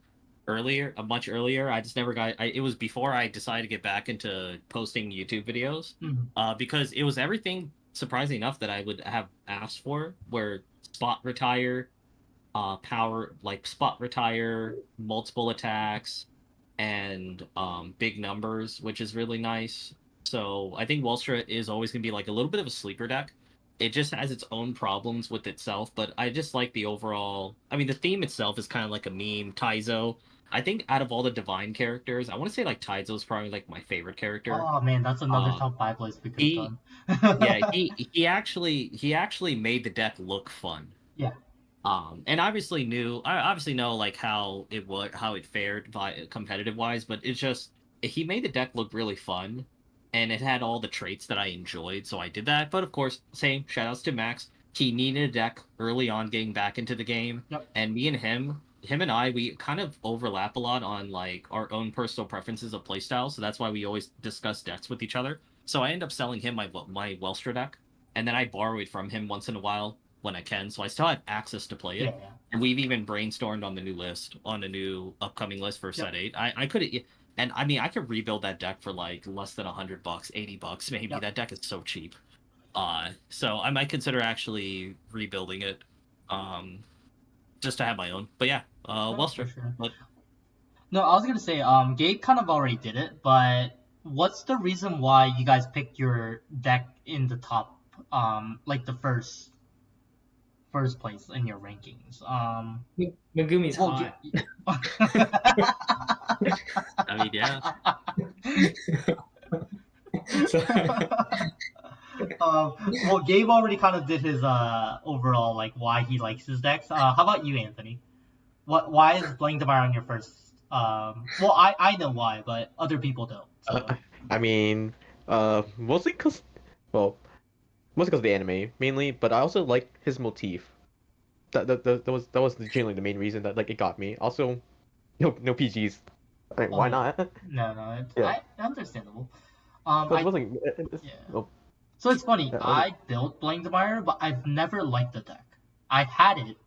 earlier, much earlier. I just never got. It was before I decided to get back into posting YouTube videos, because it was everything, surprisingly enough, that I would have asked for. Where spot retire, power, like spot retire, multiple attacks, and big numbers, which is really nice. So I think Welstra is always going to be like a little bit of a sleeper deck. It just has its own problems with itself, but I just like the overall. I mean, the theme itself is kind of like a meme. Taizo. I think out of all the divine characters, I want to say like Taizo is probably like my favorite character. Oh man, that's another top 5 list we could have done. Yeah, he actually made the deck look fun. Yeah. And I obviously know like how it fared competitive wise, but it's just he made the deck look really fun. And it had all the traits that I enjoyed, so I did that. But of course, same shoutouts to Max. He needed a deck early on getting back into the game. Yep. And me and him and I, we kind of overlap a lot on like our own personal preferences of playstyle. So that's why we always discuss decks with each other. So I end up selling him my Welstra deck, and then I borrow it from him once in a while when I can. So I still have access to play it. Yeah. And we've even brainstormed on the new upcoming list for set 8. I could. And I mean, I could rebuild that deck for like less than $100, $80 maybe. Yep. That deck is so cheap. So I might consider actually rebuilding it, just to have my own. But yeah, Welstra. Sure. But... No, I was gonna say, Gabe kind of already did it, but what's the reason why you guys picked your deck in the top, like the first place in your rankings? Megumi's hot. I mean, yeah. Well, Gabe already kind of did his overall like why he likes his decks. How about you, Anthony? Why is Blangdemeyer on your first? Well, I know why, but other people don't. So. I mean, mostly because of the anime mainly, but I also like his motif. that was genuinely the main reason that like it got me. Also, no PGs. I mean, Oh, why yeah. not? No, it's Yeah. understandable. Because I wasn't yeah. oh, So it's funny. yeah, I built Blingdemire, but I've never liked the deck. I had it,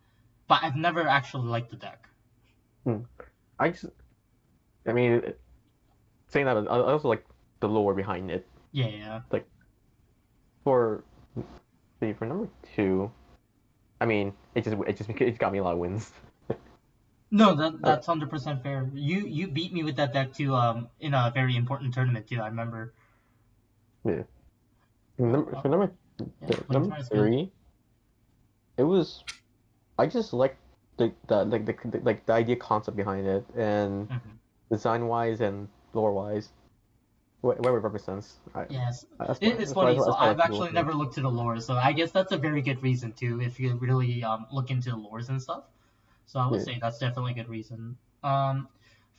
but I've never actually liked the deck. I just I mean saying that I also like the lore behind it. Yeah. Like for for number 2, I mean it got me a lot of wins. No, Uh, that's 100% fair. You beat me with that deck too. In a very important tournament too. I remember. yeah. Oh, For number yeah, number Blingdemire is good. 3, it was I just like the idea concept behind it and Hmm. design wise and lore wise, where it represents. Yes, it's That's why funny. So that's why I I've like people actually with me. never looked to the lore, so I guess that's a very good reason too. If you really look into the lores and stuff, so I would Yeah. say that's definitely a good reason.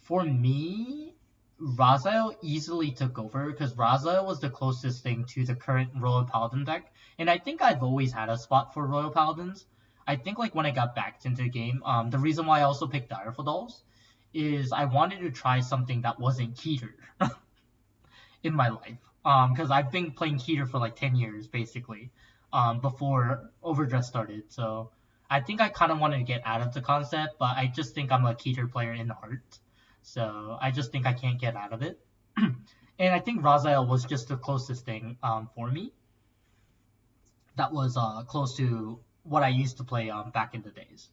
For me, Raziel easily took over because Raziel was the closest thing to the current Royal Paladin deck, and I think I've always had a spot for Royal Paladins. I think like when I got back into the game, the reason why I also picked Direful Dolls is I wanted to try something that wasn't Keter in my life. Because I've been playing Keter for like 10 years basically, before Overdress started. So I think I kind of wanted to get out of the concept, but I just think I'm a Keter player in heart. So I just think I can't get out of it. And I think Raziel was just the closest thing for me that was close to what I used to play back in the days.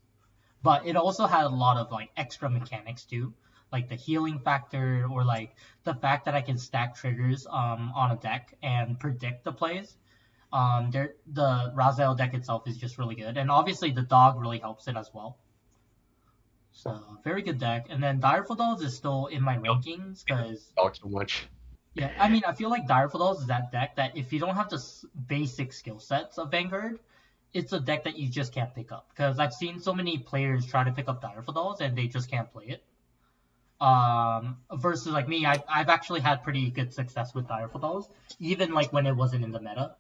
But it also had a lot of like extra mechanics too, like the healing factor or like the fact that I can stack triggers on a deck and predict the plays. The Raziel deck itself is just really good, and obviously the dog really helps it as well. So very good deck. And then Direful Dolls is still in my rankings because Dog so much. yeah, I mean I feel like Direful Dolls is that deck that if you don't have the basic skill sets of Vanguard, it's a deck that you just can't pick up because I've seen so many players try to pick up Direful Dolls and they just can't play it. Versus like me, I've actually had pretty good success with Direful Dolls, even like when it wasn't in the meta.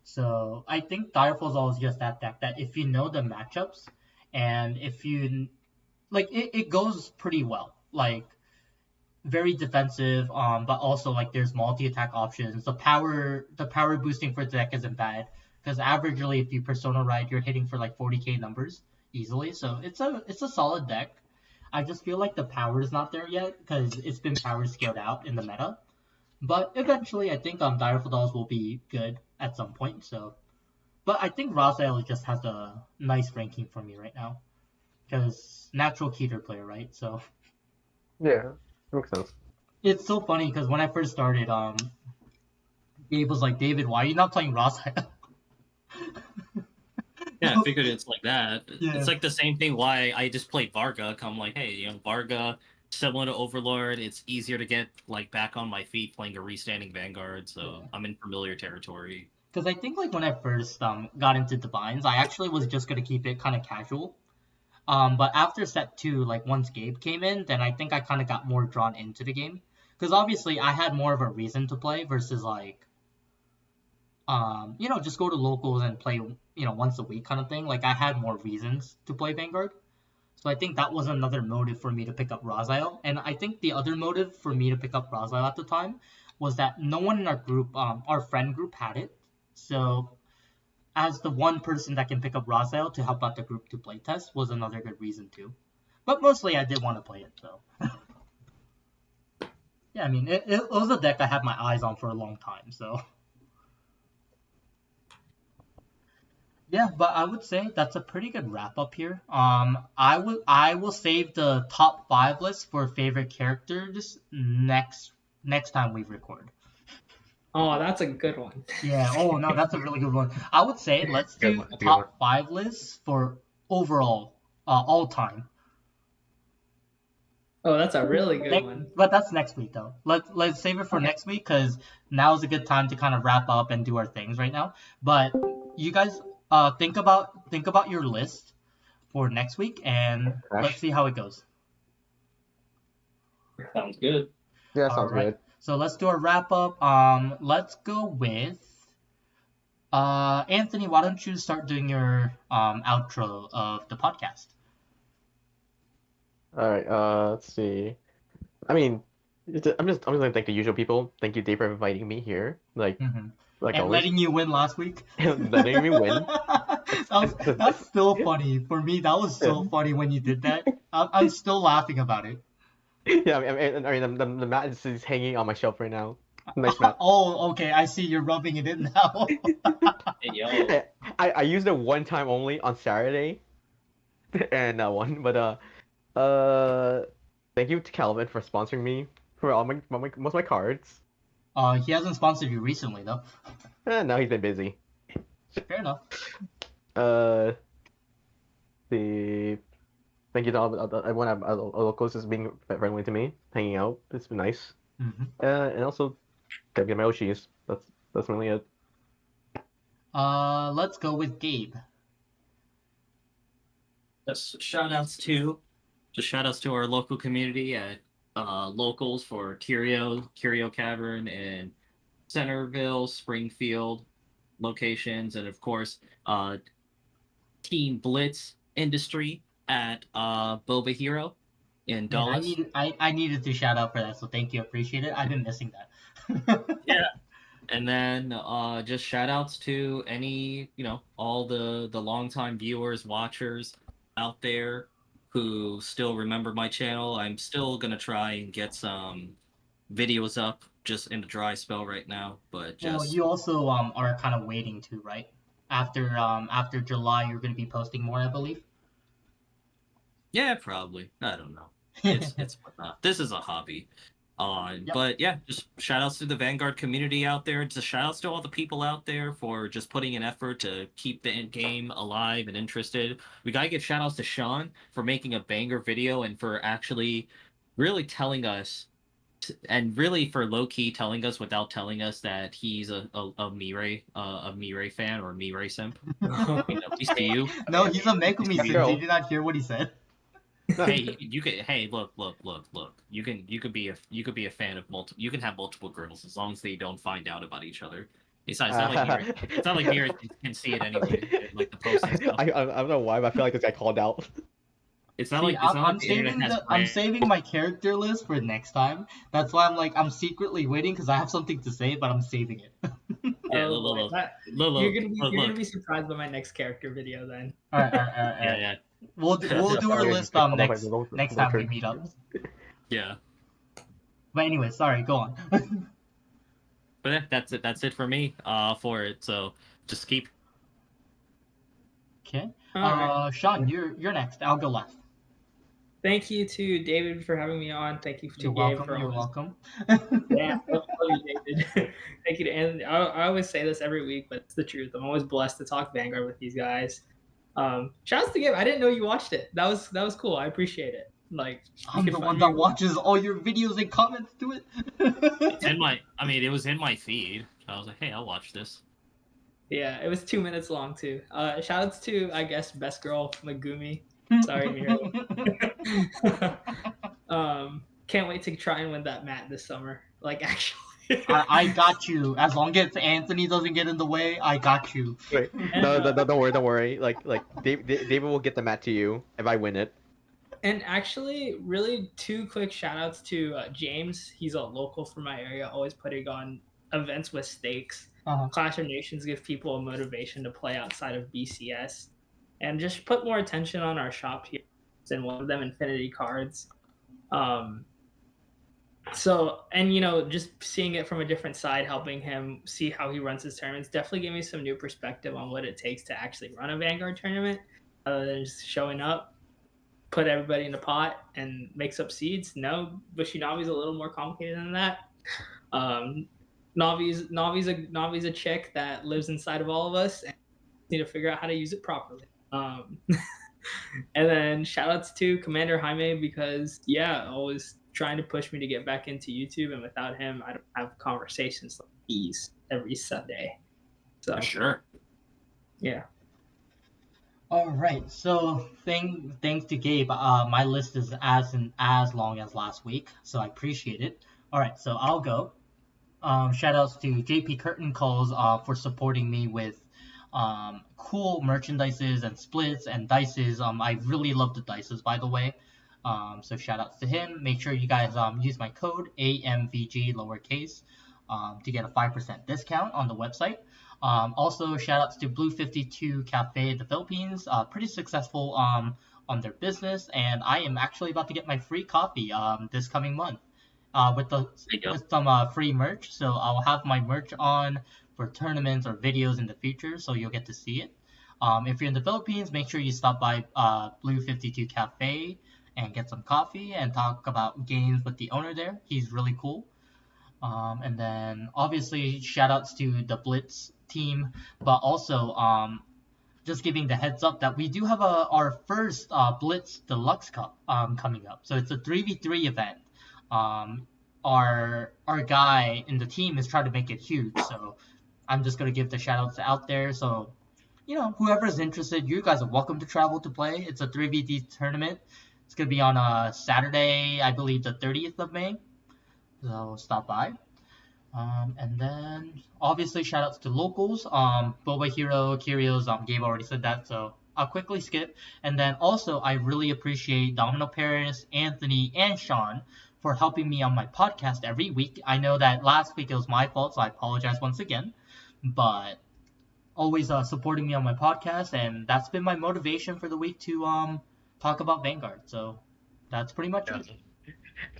So I think Direful Dolls is just that deck that if you know the matchups and if you like it goes pretty well. Like very defensive, but also like there's multi-attack options. The power boosting for the deck isn't bad because averagely if you persona ride, you're hitting for like 40k numbers easily. So it's a solid deck. I just feel like the power is not there yet because it's been power scaled out in the meta. But eventually, I think Direful Dolls will be good at some point. So, but I think Raziel just has a nice ranking for me right now because natural Keter player, right? So Yeah, makes sense. it's so funny because when I first started, Gabe was like, David, why are you not playing Raziel? Yeah, I figured it's like that. Yeah. It's like the same thing why I just played Varga. I'm like, hey, Varga, similar to Overlord, it's easier to get like back on my feet playing a restanding Vanguard, so Yeah. I'm in familiar territory. Because I think like when I first got into Divines, I actually was just gonna keep it kind of casual. But after set 2, like once Gabe came in, then I think I kind of got more drawn into the game. Because obviously I had more of a reason to play versus like, just go to locals and play, once a week kind of thing. Like I had more reasons to play Vanguard. So I think that was another motive for me to pick up Raziel. And I think the other motive for me to pick up Raziel at the time was that no one in our group, our friend group had it. So as the one person that can pick up Raziel to help out the group to playtest was another good reason too. But mostly I did want to play it, so. Yeah, I mean, it was a deck I had my eyes on for a long time, so. Yeah, but I would say that's a pretty good wrap up here. I will save the top 5 list for favorite characters next time we record. Oh, that's a good one. Yeah. Oh no, that's a really good one. I would say let's Good do one. That's a good one. top 5 lists for overall, all time. Oh, that's a really good one. But that's next week though. Let's save it for Okay. next week because now is a good time to kind of wrap up and do our things right now. But you guys think about your list for next week and Crash. let's see how it goes. Sounds good. Yeah, All sounds right. good. So let's do a wrap up. Let's go with Anthony, why don't you start doing your outro of the podcast? All right. Let's see. I mean, I'm just gonna thank the usual people. Thank you, Dave, for inviting me here. Mm-hmm. Like And always, letting you win last week. letting me win. That's still funny for me. That was so funny when you did that. I'm still laughing about it. Yeah, the mat is hanging on my shelf right now. Nice mat. Oh, okay. I see you're rubbing it in now. Hey, yo. I used it one time only on Saturday, and that one. But thank you to Calvin for sponsoring me for most of my cards. He hasn't sponsored you recently though. No, he's been busy. Fair enough. Uh, the Thank you to everyone at locals just being friendly to me, hanging out. It's been nice. Mm-hmm. And also, gotta get my Oshis. That's really it. Let's go with Gabe. Just shout outs to our local community at locals for Curio Cavern and Centerville, Springfield locations, and of course Team Blitz Industry at Boba Hero in Man, Dallas. I needed to shout out for that, so thank you, appreciate it. I've been missing that. Yeah. And then just shout outs to any, all the longtime viewers, watchers out there who still remember my channel. I'm still gonna try and get some videos up, just in a dry spell right now, but Well, just you also are kind of waiting to, right? After July, you're gonna be posting more, I believe. yeah, probably. I don't know. It's whatnot. This is a hobby. Yep. But yeah, just shout outs to the Vanguard community out there. Just shout outs to all the people out there for just putting an effort to keep the game alive and interested. We gotta give shout outs to Sean for making a banger video and for actually really telling us, and really for low key telling us without telling us that he's a Mirai fan or a Mirai simp. We see you. No, he's a Megumi He's a simp. girl. Did you not hear what he said? Hey, you can. Hey, look. You could be a fan of multiple. You can have multiple girls as long as they don't find out about each other. Besides, it's not like Mira can see it anyway. Like the post and stuff. I don't know why, but I feel like this guy called out. It's not See, like it's not I'm like the internet saving has. I'm saving my character list for next time. That's why I'm secretly waiting because I have something to say, but I'm saving it. Yeah, Oh, look, boy, you're gonna be surprised by my next character video then. All right. Yeah. We'll do our Okay, list I'll next go time we church. meet up. Yeah. But anyway, sorry, go on. But yeah, that's it for me. For it. So just keep. Okay. All right. Sean, you're next. I'll go last. Thank you to David for having me on. Thank you to You're Gabe welcome. for You're always. welcome. Yeah, love you, David. Thank you to Anthony. I always say this every week, but it's the truth. I'm always blessed to talk Vanguard with these guys. Shout out to Gabe. I didn't know you watched it. That was cool. I appreciate it. Like I'm the one that watches all your videos and comments to it. It's in my. I mean, it was in my feed. So I was like, hey, I'll watch this. Yeah, it was 2 minutes long too. Shout outs to I guess best girl Megumi. Sorry, Miro. Can't wait to try and win that mat this summer. Like actually. I got you. As long as Anthony doesn't get in the way, I got you. Wait, no, don't worry. Like David will get the mat to you if I win it. And actually, really, 2 quick shout outs to James. He's a local from my area, always putting on events with stakes. Uh-huh. Clash of Nations give people a motivation to play outside of BCS. And just put more attention on our shop here. And one of them, Infinity Cards. So, and just seeing it from a different side, helping him see how he runs his tournaments, definitely gave me some new perspective on what it takes to actually run a Vanguard tournament, other than just showing up, put everybody in a pot, and mix up seeds. No, Bushinavi's a little more complicated than that. Navi's a chick that lives inside of all of us, and need to figure out how to use it properly. And then shout outs to Commander Jaime because always trying to push me to get back into YouTube, and without him I don't have conversations like these every Sunday. So For sure. Yeah. All right. So thanks to Gabe. My list is as long as last week, so I appreciate it. All right. So I'll go. Shout outs to JP Curtain Calls for supporting me with cool merchandises and splits and dices. I really love the dices, by the way. So shout outs to him. Make sure you guys use my code AMVG lowercase to get a 5% discount on the website. Also shout outs to Blue 52 Cafe in the Philippines. Pretty successful on their business, and I am actually about to get my free coffee this coming month. With some free merch. So I'll have my merch on for tournaments or videos in the future, so you'll get to see it. If you're in the Philippines, make sure you stop by Blue 52 Cafe and get some coffee and talk about games with the owner there. He's really cool. And then obviously shout outs to the Blitz team, but also just giving the heads up that we do have our first Blitz Deluxe Cup coming up. So it's a 3v3 event. Our guy in the team is trying to make it huge, so I'm just gonna give the shout outs out there. So whoever's interested, you guys are welcome to travel to play. It's a 3v3 tournament. It's gonna be on Saturday, I believe the 30th of May. So stop by. And then obviously shout outs to locals. Boba Hero, Kyrios, Gabe already said that, so I'll quickly skip. And then also I really appreciate Domino Paris, Anthony, and Sean for helping me on my podcast every week. I know that last week it was my fault, so I apologize once again. But always supporting me on my podcast, and that's been my motivation for the week to talk about Vanguard. So that's pretty much it.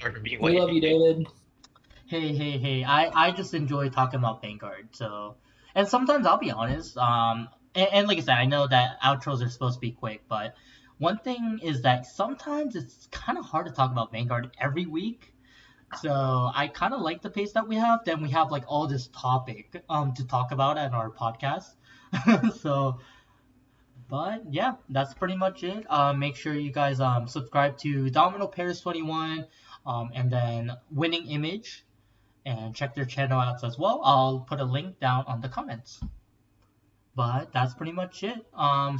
Sorry for being We late. love you, David. Hey, I just enjoy talking about Vanguard, so, and sometimes I'll be honest, and like I said, I know that outros are supposed to be quick, but one thing is that sometimes it's kind of hard to talk about Vanguard every week, so I kind of like the pace that we have, then we have like all this topic to talk about at our podcast, so, but yeah, that's pretty much it. Make sure you guys subscribe to Domino Paris 21, and then Winningimage, and check their channel out as well. I'll put a link down on the comments. But that's pretty much it.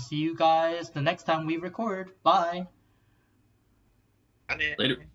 See you guys the next time we record. Bye. Got it. Later.